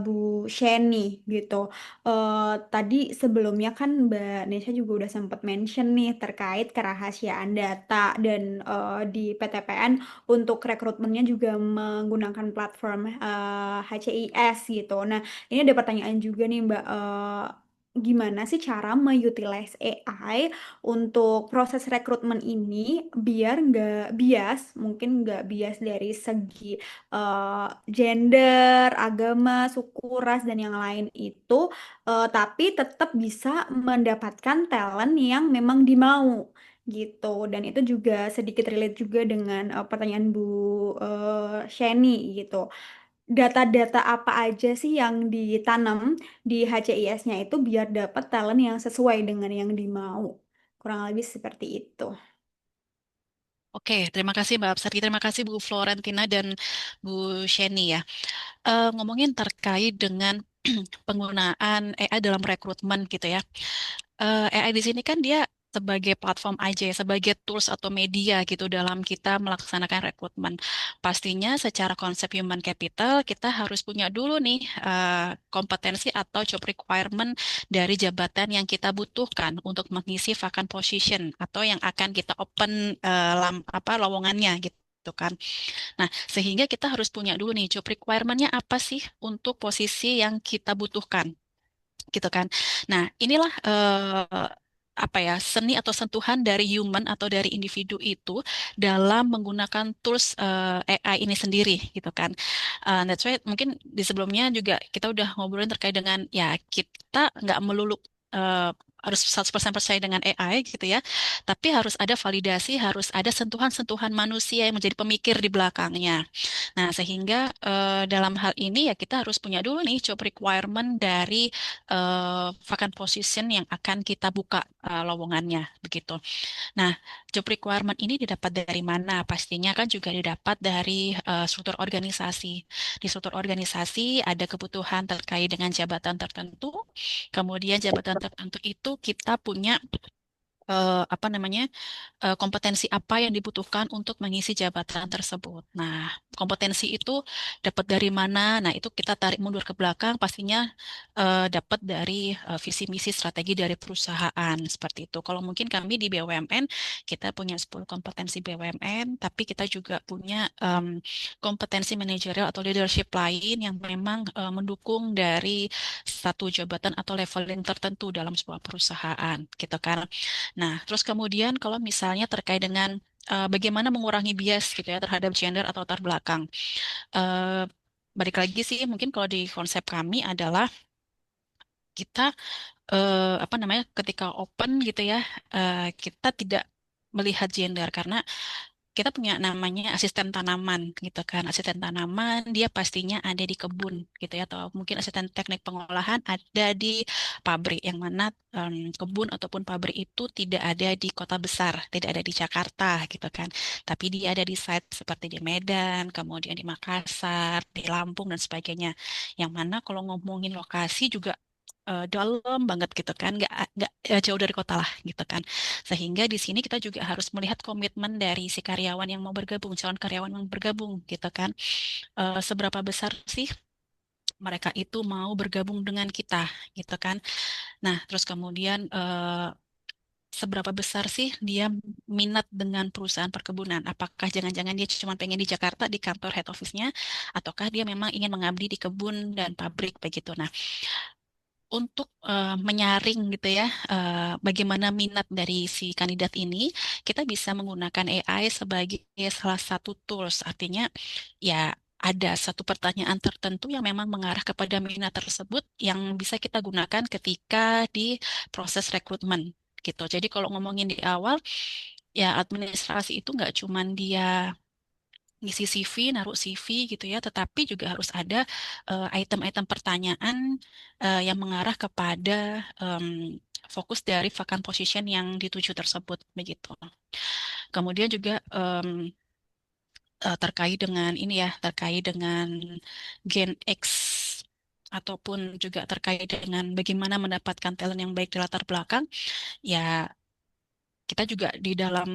Bu Sheni gitu. Tadi sebelumnya kan Mbak Nesha juga udah sempat mention nih terkait kerahasiaan data dan di PTPN untuk rekrutmennya juga menggunakan platform HCIS gitu. Nah, ini ada pertanyaan juga nih Mbak. Gimana sih cara mengutilize AI untuk proses rekrutmen ini biar nggak bias, mungkin nggak bias dari segi gender, agama, suku, ras, dan yang lain itu, tapi tetap bisa mendapatkan talent yang memang dimau gitu. Dan itu juga sedikit relate juga dengan pertanyaan Bu Sheni gitu. Data-data apa aja sih yang ditanam di HCIS-nya itu biar dapat talent yang sesuai dengan yang dimau. Kurang lebih seperti itu. Oke, terima kasih Mbak Hapsari. Terima kasih Bu Florentina dan Bu Sheni ya. Ngomongin terkait dengan penggunaan AI dalam rekrutmen gitu ya. AI di sini kan dia sebagai platform aja ya, sebagai tools atau media gitu dalam kita melaksanakan rekrutmen. Pastinya secara konsep human capital kita harus punya dulu nih kompetensi atau job requirement dari jabatan yang kita butuhkan untuk mengisi vacant position atau yang akan kita open lowongannya gitu kan. Nah, sehingga kita harus punya dulu nih job requirement-nya apa sih untuk posisi yang kita butuhkan gitu kan. Nah, inilah apa ya, seni atau sentuhan dari human atau dari individu itu dalam menggunakan tools AI ini sendiri gitu kan. That's why mungkin di sebelumnya juga kita udah ngobrolin terkait dengan ya kita nggak melulu harus 100% percaya dengan AI gitu ya, tapi harus ada validasi, harus ada sentuhan-sentuhan manusia yang menjadi pemikir di belakangnya. Nah, sehingga dalam hal ini ya kita harus punya dulu nih job requirement dari vacant position yang akan kita buka lowongannya begitu. Nah, job requirement ini didapat dari mana? Pastinya kan juga didapat dari struktur organisasi. Di struktur organisasi ada kebutuhan terkait dengan jabatan tertentu. Kemudian jabatan tertentu itu kita punya apa namanya kompetensi apa yang dibutuhkan untuk mengisi jabatan tersebut. Nah, kompetensi itu dapat dari mana? Nah, itu kita tarik mundur ke belakang, pastinya dapat dari visi misi strategi dari perusahaan seperti itu. Kalau mungkin kami di BUMN, kita punya 10 kompetensi BUMN, tapi kita juga punya kompetensi manajerial atau leadership lain yang memang mendukung dari satu jabatan atau leveling tertentu dalam sebuah perusahaan, gitu kan. Nah, terus kemudian kalau misalnya terkait dengan bagaimana mengurangi bias gitu ya terhadap gender atau latar belakang. Eh, Balik lagi sih, mungkin kalau di konsep kami adalah kita apa namanya ketika open gitu ya, kita tidak melihat gender karena kita punya namanya asisten tanaman gitu kan. Asisten tanaman dia pastinya ada di kebun gitu ya atau mungkin asisten teknik pengolahan ada di pabrik yang mana kebun ataupun pabrik itu tidak ada di kota besar, tidak ada di Jakarta gitu kan. Tapi dia ada di site seperti di Medan, kemudian di Makassar, di Lampung dan sebagainya. Yang mana kalau ngomongin lokasi juga dalam banget gitu kan, nggak jauh dari kota lah gitu kan. Sehingga di sini kita juga harus melihat komitmen dari si karyawan yang mau bergabung, calon karyawan yang bergabung gitu kan. Seberapa besar sih mereka itu mau bergabung dengan kita gitu kan. Nah, terus kemudian seberapa besar sih dia minat dengan perusahaan perkebunan? Apakah jangan-jangan dia cuma pengen di Jakarta di kantor head office-nya, ataukah dia memang ingin mengabdi di kebun dan pabrik begitu? Nah, untuk menyaring gitu ya, bagaimana minat dari si kandidat ini, kita bisa menggunakan AI sebagai salah satu tools. Artinya, ya ada satu pertanyaan tertentu yang memang mengarah kepada minat tersebut yang bisa kita gunakan ketika di proses rekrutmen gitu. Jadi kalau ngomongin di awal, ya administrasi itu nggak cuman dia ngisi CV, naruh CV gitu ya, tetapi juga harus ada item-item pertanyaan yang mengarah kepada fokus dari vacant position yang dituju tersebut begitu. Kemudian juga terkait dengan ini ya, terkait dengan Gen X ataupun juga terkait dengan bagaimana mendapatkan talent yang baik di latar belakang, ya kita juga di dalam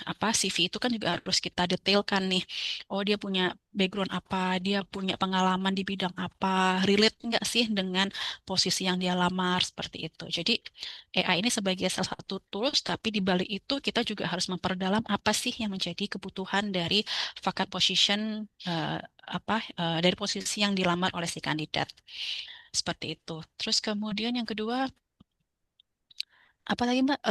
apa CV itu kan juga harus kita detailkan nih. Oh, dia punya background apa, dia punya pengalaman di bidang apa, relate nggak sih dengan posisi yang dia lamar seperti itu. Jadi AI ini sebagai salah satu tools, tapi di balik itu kita juga harus memperdalam apa sih yang menjadi kebutuhan dari vacant position dari posisi yang dilamar oleh si kandidat. Seperti itu. Terus kemudian yang kedua, apa lagi Mbak?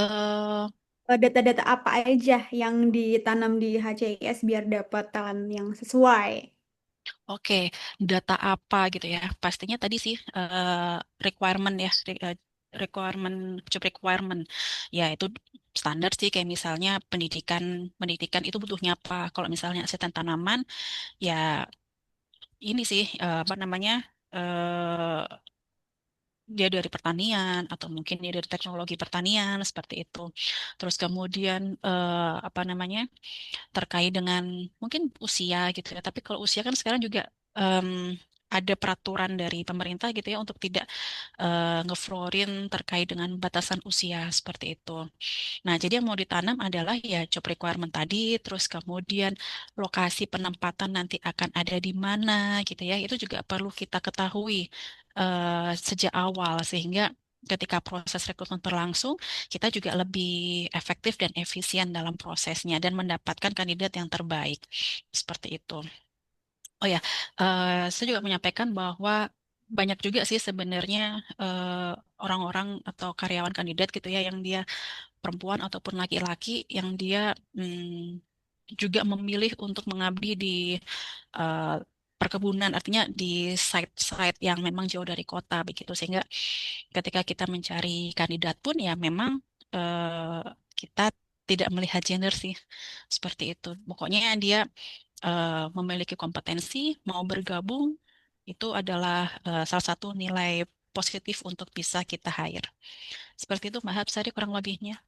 Data-data apa aja yang ditanam di HCIS biar dapat talent yang sesuai. Oke, data apa gitu ya? Pastinya tadi sih requirement ya, requirement job requirement. Ya itu standar sih kayak misalnya pendidikan, pendidikan itu butuhnya apa? Kalau misalnya asisten tanaman, ya ini sih apa namanya? eh Dia dari pertanian atau mungkin dia dari teknologi pertanian seperti itu. Terus kemudian apa namanya? Terkait dengan mungkin usia gitu ya. Tapi kalau usia kan sekarang juga ada peraturan dari pemerintah gitu ya untuk tidak ngeflorin terkait dengan batasan usia seperti itu. Nah, jadi yang mau ditanam adalah ya job requirement tadi, terus kemudian lokasi penempatan nanti akan ada di mana gitu ya. Itu juga perlu kita ketahui sejak awal sehingga ketika proses rekrutmen berlangsung, kita juga lebih efektif dan efisien dalam prosesnya dan mendapatkan kandidat yang terbaik. Seperti itu. Oh ya, saya juga menyampaikan bahwa banyak juga sih sebenarnya orang-orang atau karyawan kandidat gitu ya yang dia perempuan ataupun laki-laki yang dia juga memilih untuk mengabdi di perkebunan, artinya di site-site yang memang jauh dari kota begitu. Sehingga ketika kita mencari kandidat pun ya memang eh, kita tidak melihat gender sih, seperti itu. Pokoknya dia memiliki kompetensi, mau bergabung, itu adalah salah satu nilai positif untuk bisa kita hire. Seperti itu, Mbak Hapsari kurang lebihnya.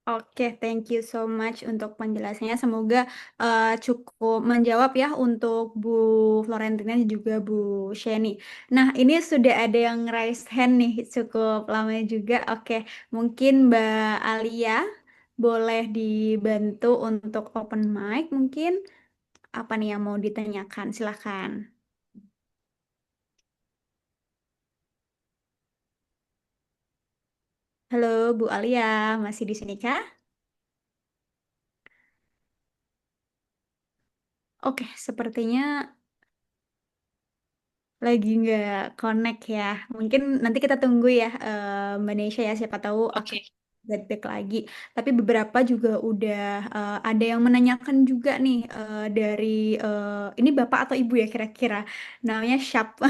Oke, thank you so much untuk penjelasannya. Semoga cukup menjawab ya untuk Bu Florentina dan juga Bu Sheni. Nah, ini sudah ada yang raise hand nih, cukup lama juga. Oke, mungkin Mbak Alia boleh dibantu untuk open mic mungkin. Apa nih yang mau ditanyakan? Silahkan. Halo Bu Alia, masih di sini kah? Oke, sepertinya lagi nggak connect ya. Mungkin nanti kita tunggu ya Mbak Nesya ya. Siapa tahu akan Oke. back lagi. Tapi beberapa juga udah ada yang menanyakan juga nih dari ini Bapak atau Ibu ya kira-kira. Namanya Syap.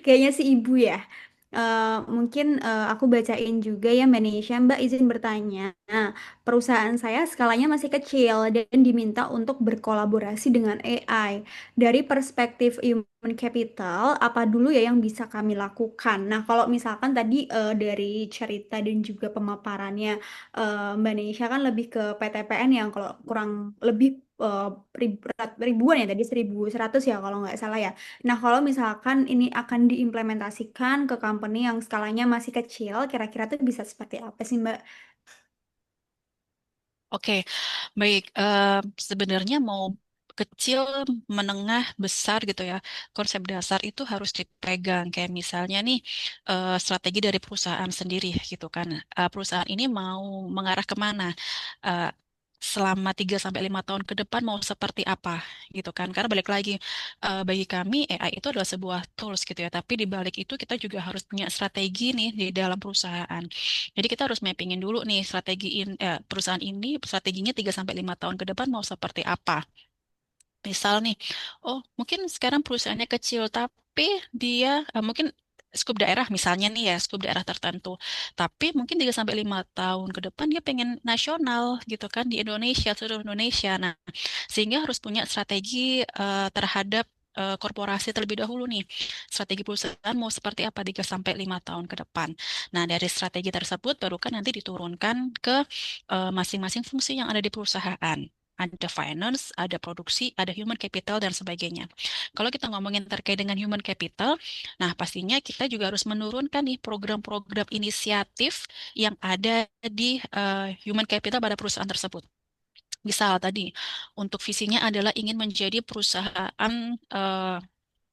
Kayaknya sih Ibu ya. Mungkin aku bacain juga ya Mbak Nesya. Mbak izin bertanya. Nah, perusahaan saya skalanya masih kecil dan diminta untuk berkolaborasi dengan AI. Dari perspektif human capital, apa dulu ya yang bisa kami lakukan? Nah, kalau misalkan tadi dari cerita dan juga pemaparannya Mbak Nesya kan lebih ke PTPN yang kalau kurang lebih ribuan ya tadi 1.100 ya kalau nggak salah ya. Nah, kalau misalkan ini akan diimplementasikan ke company yang skalanya masih kecil, kira-kira tuh bisa seperti apa sih Mbak? Oke, baik. Sebenarnya mau kecil, menengah, besar gitu ya. Konsep dasar itu harus dipegang. Kayak misalnya nih, strategi dari perusahaan sendiri gitu kan. Perusahaan ini mau mengarah kemana? Eh, Selama 3 sampai 5 tahun ke depan mau seperti apa gitu kan. Karena balik lagi, bagi kami AI itu adalah sebuah tools gitu ya. Tapi di balik itu kita juga harus punya strategi nih di dalam perusahaan. Jadi kita harus mappingin dulu nih perusahaan ini strateginya 3 sampai 5 tahun ke depan mau seperti apa. Misal nih, oh mungkin sekarang perusahaannya kecil tapi dia mungkin skup daerah misalnya nih ya, skup daerah tertentu. Tapi mungkin 3 sampai 5 tahun ke depan dia pengen nasional gitu kan di Indonesia, seluruh Indonesia. Nah, sehingga harus punya strategi terhadap korporasi terlebih dahulu nih. Strategi perusahaan mau seperti apa 3 sampai 5 tahun ke depan. Nah, dari strategi tersebut baru kan nanti diturunkan ke masing-masing fungsi yang ada di perusahaan. Ada finance, ada produksi, ada human capital, dan sebagainya. Kalau kita ngomongin terkait dengan human capital, nah pastinya kita juga harus menurunkan nih program-program inisiatif yang ada di human capital pada perusahaan tersebut. Misal tadi, untuk visinya adalah ingin menjadi perusahaan eh,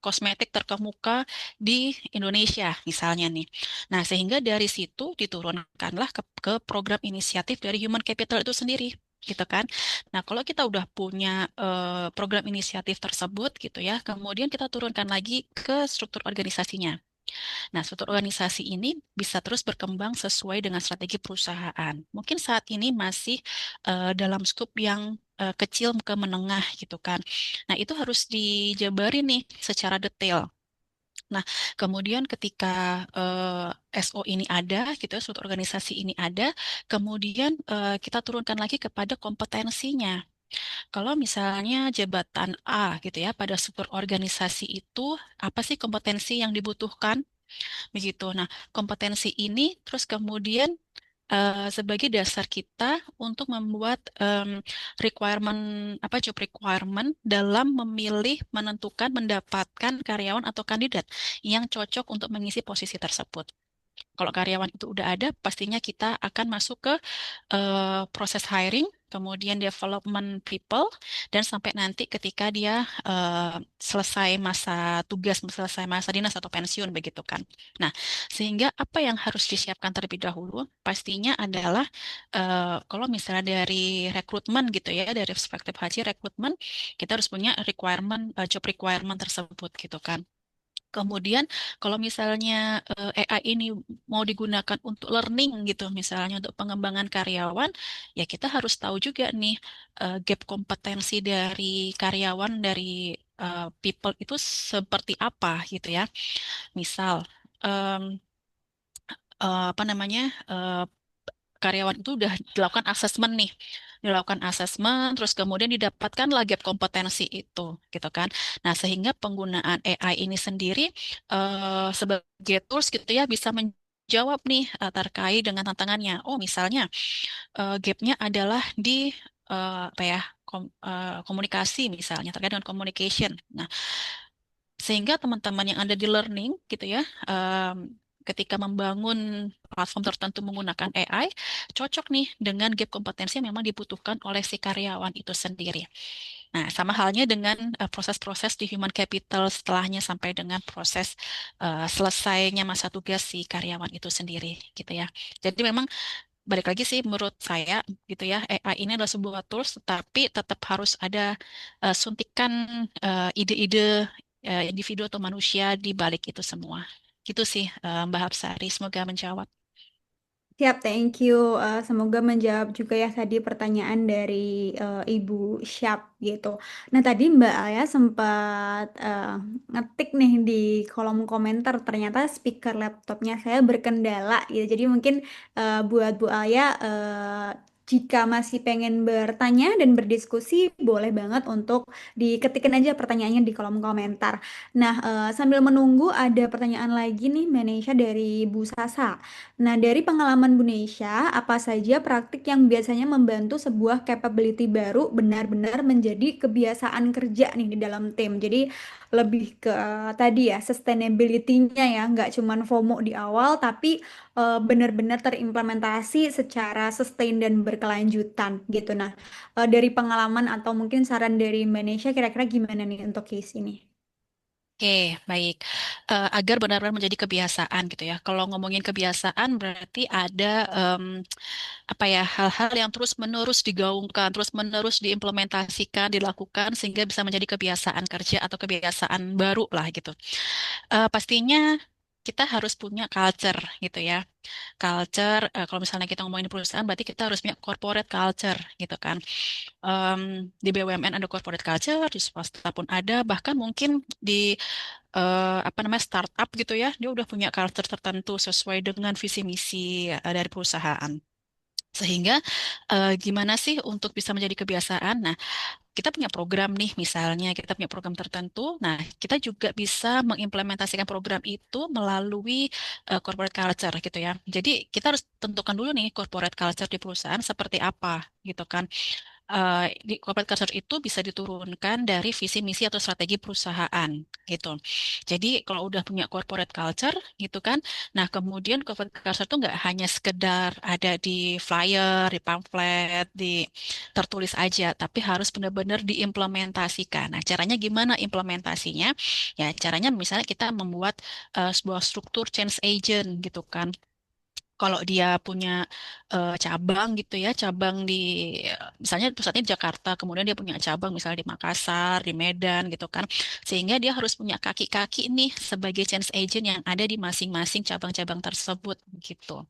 kosmetik terkemuka di Indonesia, misalnya nih. Nah, sehingga dari situ diturunkanlah ke program inisiatif dari Human Capital itu sendiri, gitu kan. Nah, kalau kita udah punya program inisiatif tersebut, gitu ya, kemudian kita turunkan lagi ke struktur organisasinya. Nah, struktur organisasi ini bisa terus berkembang sesuai dengan strategi perusahaan. Mungkin saat ini masih dalam skup yang kecil ke menengah gitu kan. Nah, itu harus dijabarin nih secara detail. Nah, kemudian ketika SO ini ada, gitu ya, struktur organisasi ini ada, kemudian kita turunkan lagi kepada kompetensinya. Kalau misalnya jabatan A, gitu ya, pada struktur organisasi itu apa sih kompetensi yang dibutuhkan? Begitu. Nah, kompetensi ini terus kemudian sebagai dasar kita untuk membuat requirement job requirement dalam memilih, menentukan, mendapatkan karyawan atau kandidat yang cocok untuk mengisi posisi tersebut. Kalau karyawan itu udah ada, pastinya kita akan masuk ke proses hiring, kemudian development people, dan sampai nanti ketika dia selesai masa tugas, selesai masa dinas atau pensiun begitu kan. Nah, sehingga apa yang harus disiapkan terlebih dahulu, pastinya adalah kalau misalnya dari rekrutmen gitu ya, dari perspektif haji rekrutmen, kita harus punya requirement, job requirement tersebut gitu kan. Kemudian kalau misalnya AI ini mau digunakan untuk learning gitu, misalnya untuk pengembangan karyawan, ya kita harus tahu juga nih gap kompetensi dari karyawan dari people itu seperti apa gitu ya. Misal, em, apa namanya, karyawan itu udah dilakukan asesmen nih, dilakukan asesmen, terus kemudian didapatkan lagi kompetensi itu, gitu kan. Nah, sehingga penggunaan AI ini sendiri sebagai tools gitu ya bisa menjawab nih terkait dengan tantangannya. Oh, misalnya gapnya adalah di apa ya komunikasi misalnya terkait dengan communication. Nah, sehingga teman-teman yang ada di learning gitu ya, ketika membangun platform tertentu menggunakan AI, cocok nih dengan gap kompetensi yang memang dibutuhkan oleh si karyawan itu sendiri. Nah, sama halnya dengan proses-proses di human capital setelahnya sampai dengan proses selesainya masa tugas si karyawan itu sendiri gitu ya. Jadi memang balik lagi sih menurut saya gitu ya, AI ini adalah sebuah tools tetapi tetap harus ada suntikan ide-ide individu atau manusia di balik itu semua. Gitu sih Mbak Hapsari, semoga menjawab. Siap, thank you. Semoga menjawab juga ya tadi pertanyaan dari Ibu Syap gitu. Nah tadi Mbak Aya sempat ngetik nih di kolom komentar ternyata speaker laptopnya saya berkendala gitu. Jadi mungkin buat Bu Aya jika masih pengen bertanya dan berdiskusi boleh banget untuk diketikkan aja pertanyaannya di kolom komentar. Nah sambil menunggu ada pertanyaan lagi nih Manesha dari Bu Sasa. Nah, dari pengalaman Bu Nesya, apa saja praktik yang biasanya membantu sebuah capability baru benar-benar menjadi kebiasaan kerja nih di dalam tim? Jadi lebih ke tadi ya, sustainability-nya ya, nggak cuman FOMO di awal, tapi benar-benar terimplementasi secara sustain dan berkelanjutan gitu. Nah, dari pengalaman atau mungkin saran dari Mbak Nesya, kira-kira gimana nih untuk case ini? Oke, baik. Agar benar-benar menjadi kebiasaan gitu ya. Kalau ngomongin kebiasaan berarti ada apa ya hal-hal yang terus-menerus digaungkan, terus-menerus diimplementasikan, dilakukan sehingga bisa menjadi kebiasaan kerja atau kebiasaan baru lah gitu. Pastinya kita harus punya culture gitu ya. Culture, kalau misalnya kita ngomongin perusahaan, berarti kita harus punya corporate culture gitu kan. Di BUMN ada corporate culture, di swasta pun ada, bahkan mungkin di apa namanya startup gitu ya, dia udah punya culture tertentu sesuai dengan visi misi dari perusahaan. Sehingga gimana sih untuk bisa menjadi kebiasaan? Nah, kita punya program nih, misalnya kita punya program tertentu. Nah, kita juga bisa mengimplementasikan program itu melalui corporate culture gitu ya. Jadi kita harus tentukan dulu nih corporate culture di perusahaan seperti apa gitu kan. Di corporate culture itu bisa diturunkan dari visi misi atau strategi perusahaan gitu. Jadi kalau udah punya corporate culture gitu kan, nah kemudian corporate culture itu nggak hanya sekedar ada di flyer, di pamflet, di tertulis aja, tapi harus benar-benar diimplementasikan. Nah caranya gimana implementasinya? Ya caranya misalnya kita membuat sebuah struktur change agent gitu kan. Kalau dia punya cabang gitu ya, cabang di misalnya pusatnya di Jakarta, kemudian dia punya cabang misalnya di Makassar, di Medan gitu kan, sehingga dia harus punya kaki-kaki nih sebagai change agent yang ada di masing-masing cabang-cabang tersebut gitu.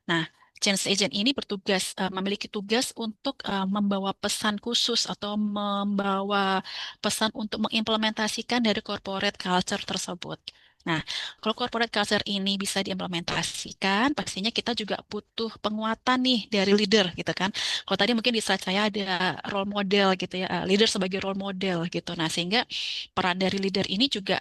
Nah, change agent ini bertugas memiliki tugas untuk membawa pesan khusus atau membawa pesan untuk mengimplementasikan dari corporate culture tersebut. Nah, kalau corporate culture ini bisa diimplementasikan, pastinya kita juga butuh penguatan nih dari leader gitu kan. Kalau tadi mungkin di slide saya ada role model gitu ya, leader sebagai role model gitu. Nah, sehingga peran dari leader ini juga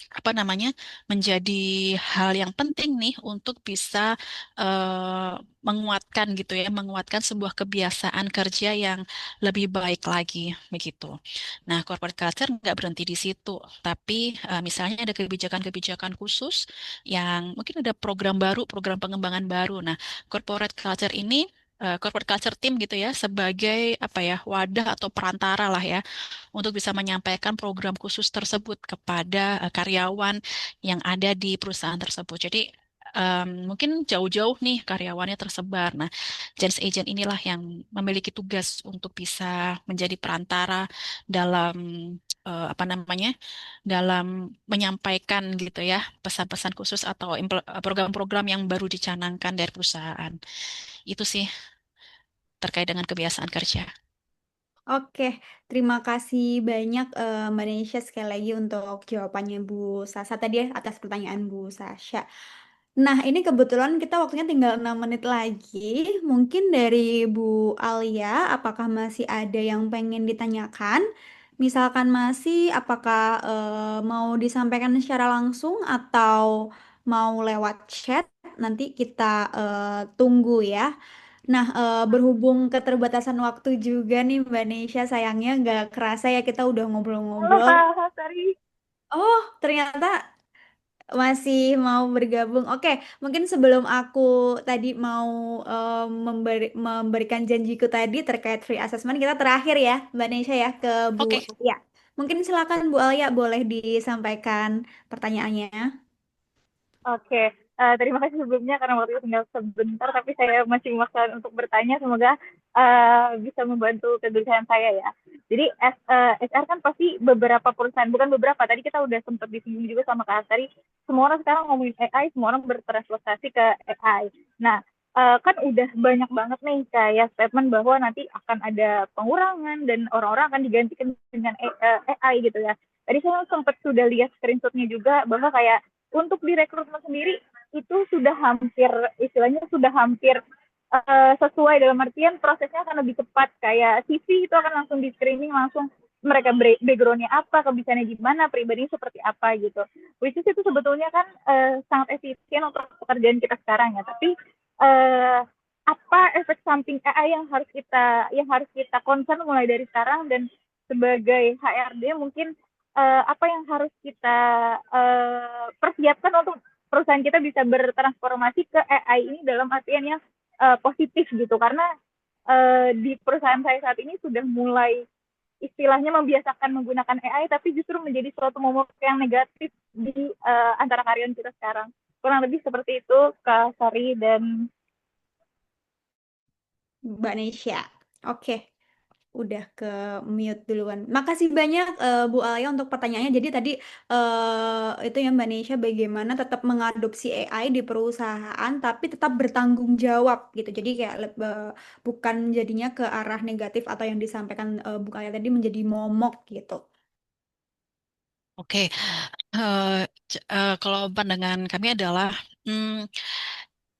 apa namanya menjadi hal yang penting nih untuk bisa eh, menguatkan gitu ya, menguatkan sebuah kebiasaan kerja yang lebih baik lagi begitu. Nah, corporate culture nggak berhenti di situ, tapi misalnya ada kebijakan-kebijakan khusus yang mungkin ada program baru, program pengembangan baru. Nah, corporate culture ini corporate culture team gitu ya sebagai apa ya wadah atau perantara lah ya untuk bisa menyampaikan program khusus tersebut kepada karyawan yang ada di perusahaan tersebut. Jadi mungkin jauh-jauh nih karyawannya tersebar. Nah, change agent inilah yang memiliki tugas untuk bisa menjadi perantara dalam apa namanya, dalam menyampaikan gitu ya pesan-pesan khusus atau program-program yang baru dicanangkan dari perusahaan. Itu sih terkait dengan kebiasaan kerja. Oke, terima kasih banyak Mbak Nesya sekali lagi untuk jawabannya Bu Sasa tadi ya atas pertanyaan Bu Sasha. Nah, ini kebetulan kita waktunya tinggal 6 menit lagi. Mungkin dari Bu Alia, apakah masih ada yang pengen ditanyakan? Misalkan masih, apakah mau disampaikan secara langsung atau mau lewat chat? Nanti kita tunggu ya. Nah, berhubung keterbatasan waktu juga nih Mbak Nesya, sayangnya nggak kerasa ya kita udah Halo ngobrol-ngobrol. Kak Hasari. Oh, ternyata masih mau bergabung. Oke, mungkin sebelum aku tadi mau memberikan janjiku tadi terkait free assessment, kita terakhir ya, Mbak Nesya ya ke Bu Oke, Alia. Mungkin silakan Bu Alia boleh disampaikan pertanyaannya. Oke, terima kasih sebelumnya karena waktu itu tinggal sebentar, tapi saya masih memaksakan untuk bertanya. Semoga bisa membantu kegelisahan saya ya. Jadi HR kan pasti beberapa perusahaan, bukan beberapa. Tadi kita udah sempat disinggung juga sama Kak Asari. Semua orang sekarang ngomongin AI, semua orang bertranslasi ke AI. Nah, kan udah banyak banget nih kayak statement bahwa nanti akan ada pengurangan dan orang-orang akan digantikan dengan AI gitu ya. Tadi saya sempat sudah lihat screenshotnya juga bahwa kayak untuk di rekrutmen sendiri itu sudah hampir istilahnya sudah hampir sesuai dalam artian prosesnya akan lebih cepat kayak CV itu akan langsung di screening langsung mereka backgroundnya apa kebiasaannya gimana pribadinya seperti apa gitu which is itu sebetulnya kan sangat efisien untuk pekerjaan kita sekarang ya tapi uh, apa efek samping AI yang harus kita concern mulai dari sekarang dan sebagai HRD mungkin apa yang harus kita persiapkan untuk perusahaan kita bisa bertransformasi ke AI ini dalam artian yang positif gitu karena di perusahaan saya saat ini sudah mulai istilahnya membiasakan menggunakan AI tapi justru menjadi suatu momok yang negatif di antara karyawan kita sekarang kurang lebih seperti itu Kak Sari dan Mbak Nesya. Oke. Udah ke mute duluan. Makasih banyak Bu Alia untuk pertanyaannya. Jadi tadi itu ya Mbak Nesya bagaimana tetap mengadopsi AI di perusahaan tapi tetap bertanggung jawab gitu. Jadi kayak bukan jadinya ke arah negatif atau yang disampaikan Bu Alia tadi menjadi momok gitu. oke. Kalau pandangan kami adalah hmm,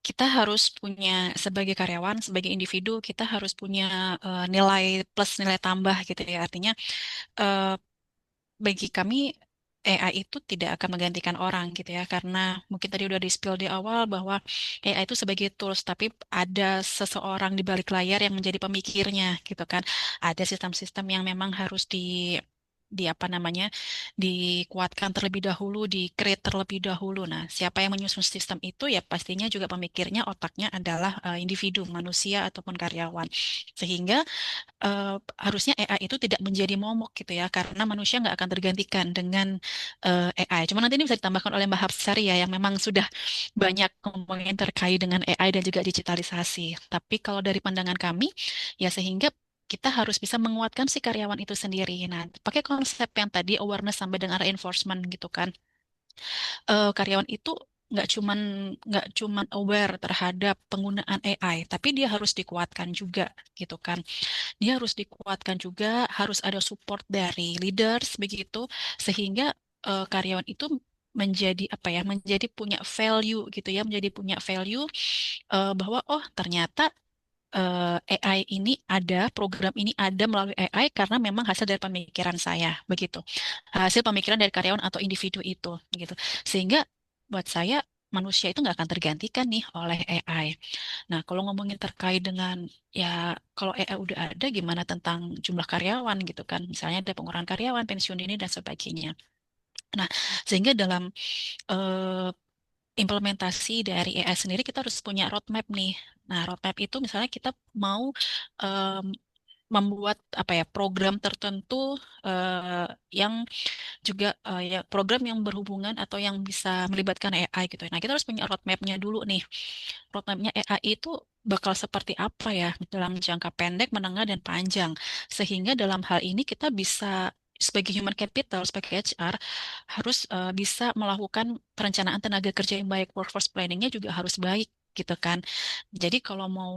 kita harus punya sebagai karyawan, sebagai individu, kita harus punya nilai plus nilai tambah gitu ya. Artinya eh, bagi kami AI itu tidak akan menggantikan orang gitu ya karena mungkin tadi udah di-spill di awal bahwa AI itu sebagai tools tapi ada seseorang di balik layar yang menjadi pemikirnya gitu kan. Ada sistem-sistem yang memang harus di apa namanya dikuatkan terlebih dahulu, di-create terlebih dahulu. Nah, siapa yang menyusun sistem itu ya pastinya juga pemikirnya otaknya adalah individu, manusia ataupun karyawan. Sehingga harusnya AI itu tidak menjadi momok gitu ya, karena manusia nggak akan tergantikan dengan AI. Cuma nanti ini bisa ditambahkan oleh Mbak Hapsari ya, yang memang sudah banyak ngomongin terkait dengan AI dan juga digitalisasi. Tapi kalau dari pandangan kami, ya sehingga kita harus bisa menguatkan si karyawan itu sendiri. Nah, pakai konsep yang tadi awareness sampai dengan reinforcement gitu kan. Karyawan itu nggak cuman aware terhadap penggunaan AI, tapi dia harus dikuatkan juga gitu kan. Dia harus dikuatkan juga, harus ada support dari leaders begitu, sehingga karyawan itu menjadi apa ya, menjadi punya value gitu ya, menjadi punya value bahwa oh ternyata AI ini ada, program ini ada melalui AI karena memang hasil dari pemikiran saya begitu, hasil pemikiran dari karyawan atau individu itu gitu, sehingga buat saya manusia itu nggak akan tergantikan nih oleh AI. Nah, kalau ngomongin terkait dengan ya kalau AI udah ada gimana tentang jumlah karyawan gitu kan. Misalnya ada pengurangan karyawan, pensiun dini dan sebagainya. Nah, sehingga dalam eh, implementasi dari AI sendiri kita harus punya roadmap nih. Nah, roadmap itu misalnya kita mau em, membuat apa ya program tertentu yang juga ya program yang berhubungan atau yang bisa melibatkan AI gitu. Nah, kita harus punya roadmapnya dulu nih. Roadmapnya AI itu bakal seperti apa ya dalam jangka pendek, menengah, dan panjang. Sehingga dalam hal ini kita bisa sebagai human capital, sebagai HR, harus bisa melakukan perencanaan tenaga kerja yang baik, workforce planningnya juga harus baik gitu kan. Jadi kalau mau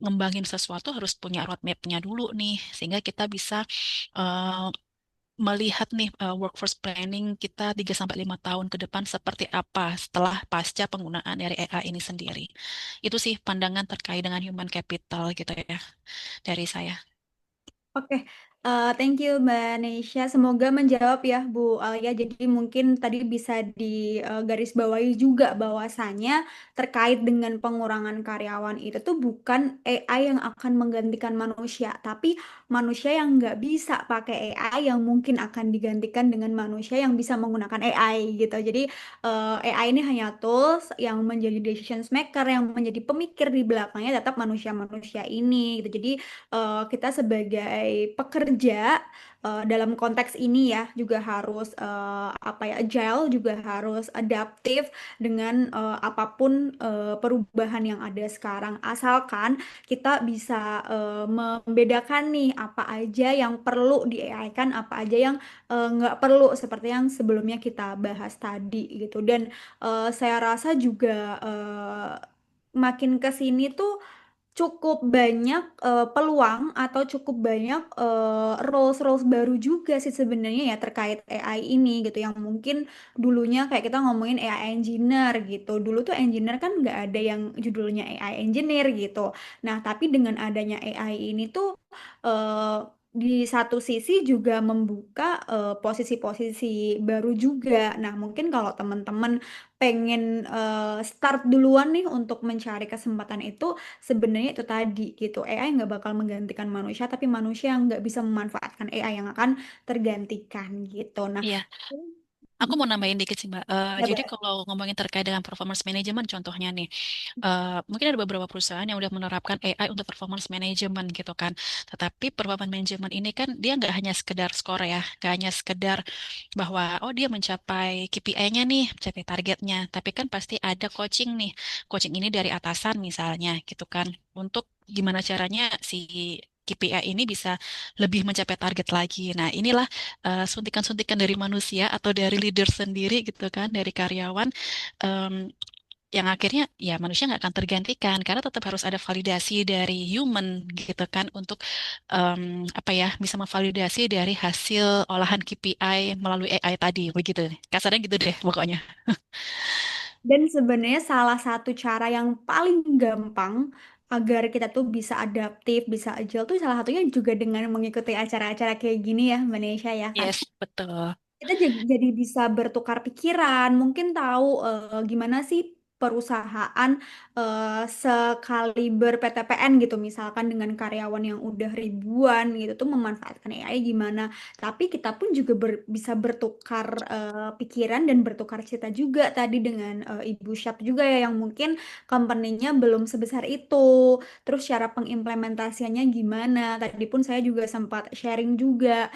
ngembangin sesuatu harus punya roadmap-nya dulu nih, sehingga kita bisa eh, melihat nih workforce planning kita 3 sampai 5 tahun ke depan seperti apa setelah pasca penggunaan dari AI ini sendiri. Itu sih pandangan terkait dengan human capital gitu ya dari saya. Oke, thank you Mbak Nesya. Semoga menjawab ya Bu Alia. Jadi mungkin tadi bisa digarisbawahi juga bahwasannya terkait dengan pengurangan karyawan itu tuh bukan AI yang akan menggantikan manusia, tapi manusia yang nggak bisa pakai AI yang mungkin akan digantikan dengan manusia yang bisa menggunakan AI gitu. Jadi AI ini hanya tools yang menjadi decision maker, yang menjadi pemikir di belakangnya tetap manusia-manusia ini gitu. Jadi kita sebagai pekerja dalam konteks ini ya juga harus apa ya agile, juga harus adaptif dengan apapun perubahan yang ada sekarang, asalkan kita bisa membedakan nih apa aja yang perlu di AI kan, apa aja yang nggak perlu, seperti yang sebelumnya kita bahas tadi gitu. Dan saya rasa juga makin ke sini tuh cukup banyak peluang atau cukup banyak roles-roles baru juga sih sebenarnya ya terkait AI ini gitu, yang mungkin dulunya kayak kita ngomongin AI engineer gitu. Dulu tuh engineer kan nggak ada yang judulnya AI engineer gitu. Nah, tapi dengan adanya AI ini tuh eh, di satu sisi juga membuka posisi-posisi baru juga. Nah, mungkin kalau teman-teman pengen start duluan nih untuk mencari kesempatan itu, sebenarnya itu tadi gitu, AI nggak bakal menggantikan manusia, tapi manusia yang nggak bisa memanfaatkan AI yang akan tergantikan gitu. Nah, Iya. Aku mau nambahin dikit sih, Mbak. ya Jadi Mbak. kalau ngomongin terkait dengan performance management, contohnya nih, mungkin ada beberapa perusahaan yang udah menerapkan AI untuk performance management gitu kan. Tetapi performance management ini kan dia nggak hanya sekedar skor ya, nggak hanya sekedar bahwa oh dia mencapai KPI-nya nih, mencapai targetnya. Tapi kan pasti ada coaching nih, coaching ini dari atasan misalnya gitu kan, untuk gimana caranya si KPI ini bisa lebih mencapai target lagi. Nah, inilah suntikan-suntikan dari manusia atau dari leader sendiri gitu kan, dari karyawan em, yang akhirnya ya manusia nggak akan tergantikan karena tetap harus ada validasi dari human gitu kan untuk apa ya bisa memvalidasi dari hasil olahan KPI melalui AI tadi begitu. Kasarnya gitu deh pokoknya. Dan sebenarnya salah satu cara yang paling gampang agar kita tuh bisa adaptif, bisa agile tuh salah satunya juga dengan mengikuti acara-acara kayak gini ya, Mbak Nesya ya kan. Yes, betul. Kita jadi bisa bertukar pikiran, mungkin tahu gimana sih perusahaan sekaliber PTPN gitu, misalkan dengan karyawan yang udah ribuan gitu tuh memanfaatkan AI gimana. Tapi kita pun juga bisa bertukar pikiran dan bertukar cita juga tadi dengan Ibu Syap juga ya, yang mungkin company-nya belum sebesar itu. Terus cara pengimplementasiannya gimana? Tadi pun saya juga sempat sharing juga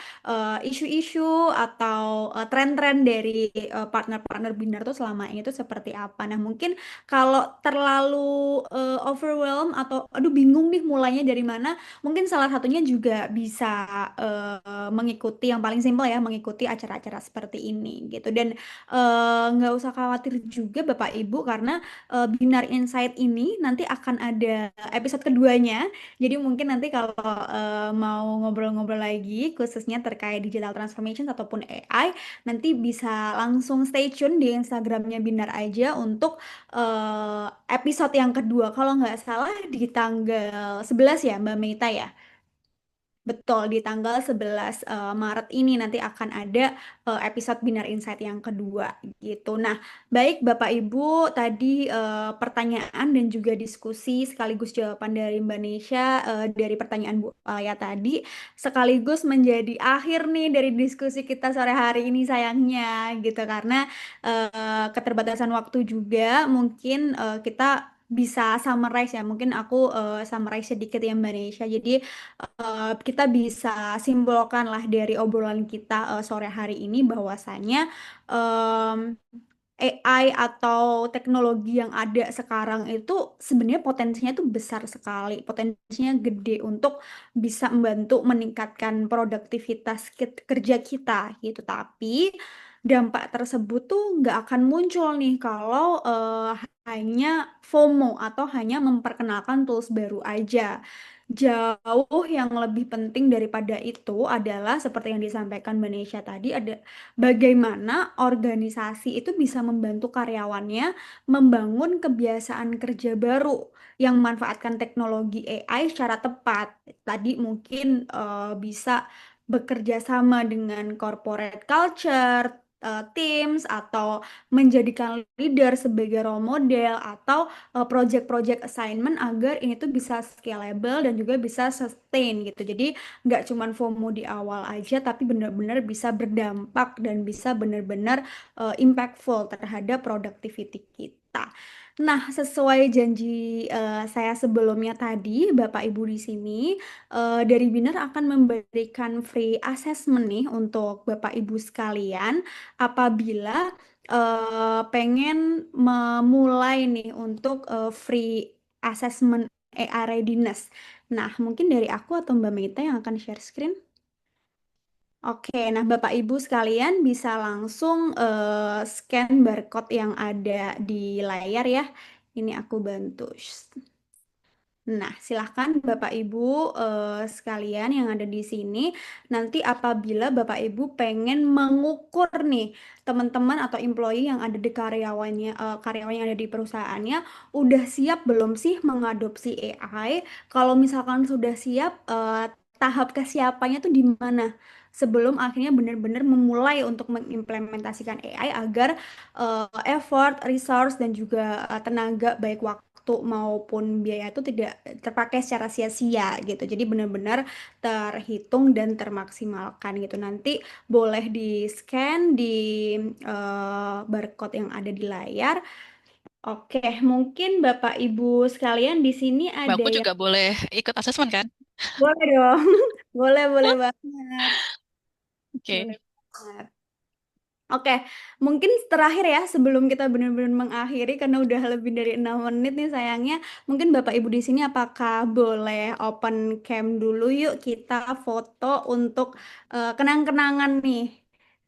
isu-isu atau tren-tren dari partner-partner Binar tuh selama ini tuh seperti apa. Nah, mungkin kalau terlalu overwhelm atau aduh bingung nih mulainya dari mana, mungkin salah satunya juga bisa mengikuti yang paling simpel ya, mengikuti acara-acara seperti ini gitu. Dan nggak usah khawatir juga Bapak Ibu, karena Binar Insight ini nanti akan ada episode keduanya. Jadi mungkin nanti kalau mau ngobrol-ngobrol lagi khususnya terkait digital transformation ataupun AI, nanti bisa langsung stay tune di Instagramnya Binar aja untuk episode yang kedua. Kalau nggak salah di tanggal 11 ya Mbak Meita ya. Betul, di tanggal 11 Maret ini nanti akan ada episode Binar Insight yang kedua gitu. Nah, baik Bapak Ibu, tadi pertanyaan dan juga diskusi sekaligus jawaban dari Mbak Nesya dari pertanyaan Bu Alia tadi sekaligus menjadi akhir nih dari diskusi kita sore hari ini sayangnya gitu, karena keterbatasan waktu juga mungkin kita bisa summarize ya. Mungkin aku summarize sedikit ya Mbak Nesya. Jadi kita bisa simpulkan lah dari obrolan kita sore hari ini bahwasanya em, AI atau teknologi yang ada sekarang itu sebenarnya potensinya tuh besar sekali, potensinya gede untuk bisa membantu meningkatkan produktivitas kerja kita gitu. Tapi dampak tersebut tuh nggak akan muncul nih kalau hanya FOMO atau hanya memperkenalkan tools baru aja. Jauh yang lebih penting daripada itu adalah seperti yang disampaikan Mbak Nesya tadi, ada bagaimana organisasi itu bisa membantu karyawannya membangun kebiasaan kerja baru yang memanfaatkan teknologi AI secara tepat. Tadi mungkin bisa bekerja sama dengan corporate culture, teams, atau menjadikan leader sebagai role model, atau project-project assignment agar ini tuh bisa scalable dan juga bisa sustain gitu. Jadi nggak cuman FOMO di awal aja, tapi benar-benar bisa berdampak dan bisa benar-benar impactful terhadap productivity kita. Nah, sesuai janji saya sebelumnya tadi, Bapak Ibu di sini dari Biner akan memberikan free assessment nih untuk Bapak Ibu sekalian apabila pengen memulai nih untuk free assessment AI readiness. Nah, mungkin dari aku atau Mbak Mita yang akan share screen. Oke, nah Bapak Ibu sekalian bisa langsung scan barcode yang ada di layar ya. Ini aku bantu. Nah, silahkan Bapak Ibu sekalian yang ada di sini, nanti apabila Bapak Ibu pengen mengukur nih teman-teman atau employee yang ada di karyawan yang ada di perusahaannya, udah siap belum sih mengadopsi AI? Kalau misalkan sudah siap, tahap kesiapannya tuh di mana? Sebelum akhirnya benar-benar memulai untuk mengimplementasikan AI agar effort, resource, dan juga tenaga baik waktu maupun biaya itu tidak terpakai secara sia-sia gitu. Jadi benar-benar terhitung dan termaksimalkan gitu. Nanti boleh di-scan di barcode yang ada di layar. Oke, mungkin Bapak Ibu sekalian di sini Mbak, ada aku yang juga boleh ikut asesmen kan? boleh dong. Boleh, boleh banget. Boleh Oke. banget. Oke, mungkin terakhir ya sebelum kita benar-benar mengakhiri karena udah lebih dari 6 menit nih sayangnya. Mungkin Bapak Ibu di sini apakah boleh open cam dulu yuk kita foto untuk kenang-kenangan nih.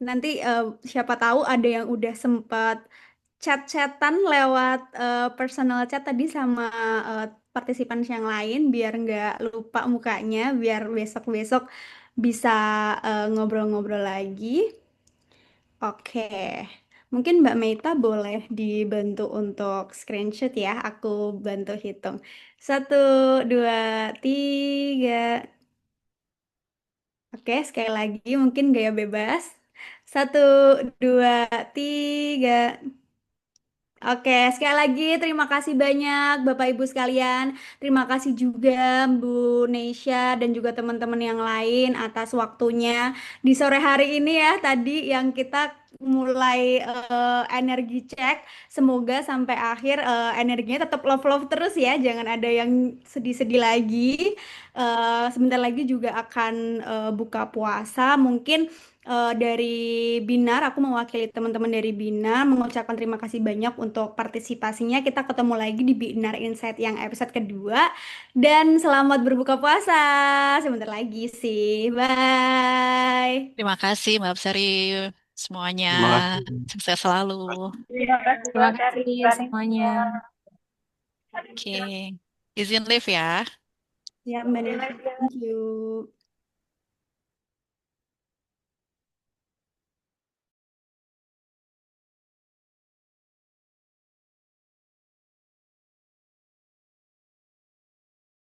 Nanti siapa tahu ada yang udah sempat chat-chatan lewat personal chat tadi sama eh, partisipan yang lain biar nggak lupa mukanya, biar besok-besok bisa ngobrol-ngobrol lagi. Oke, mungkin Mbak Meita boleh dibantu untuk screenshot ya. Aku bantu hitung. 1, 2, 3. Oke, sekali lagi mungkin gaya bebas. 1, 2, 3. Oke, sekali lagi terima kasih banyak Bapak Ibu sekalian. Terima kasih juga Bu Neisha dan juga teman-teman yang lain atas waktunya di sore hari ini ya tadi yang kita mulai energi cek. Semoga sampai akhir energinya tetap love-love terus ya. Jangan ada yang sedih-sedih lagi. Sebentar lagi juga akan buka puasa. Mungkin dari Binar, aku mewakili teman-teman dari Binar mengucapkan terima kasih banyak untuk partisipasinya. Kita ketemu lagi di Binar Insight yang episode kedua. Dan selamat berbuka puasa. Sebentar lagi sih. Bye. Terima kasih Mbak Sari semuanya. Terima kasih. Sukses selalu. Terima kasih Terima Mbak Sari, kasih Mbak semuanya. Nisa. Oke. Izin live ya. Ya, Mbak Nesya. Thank you.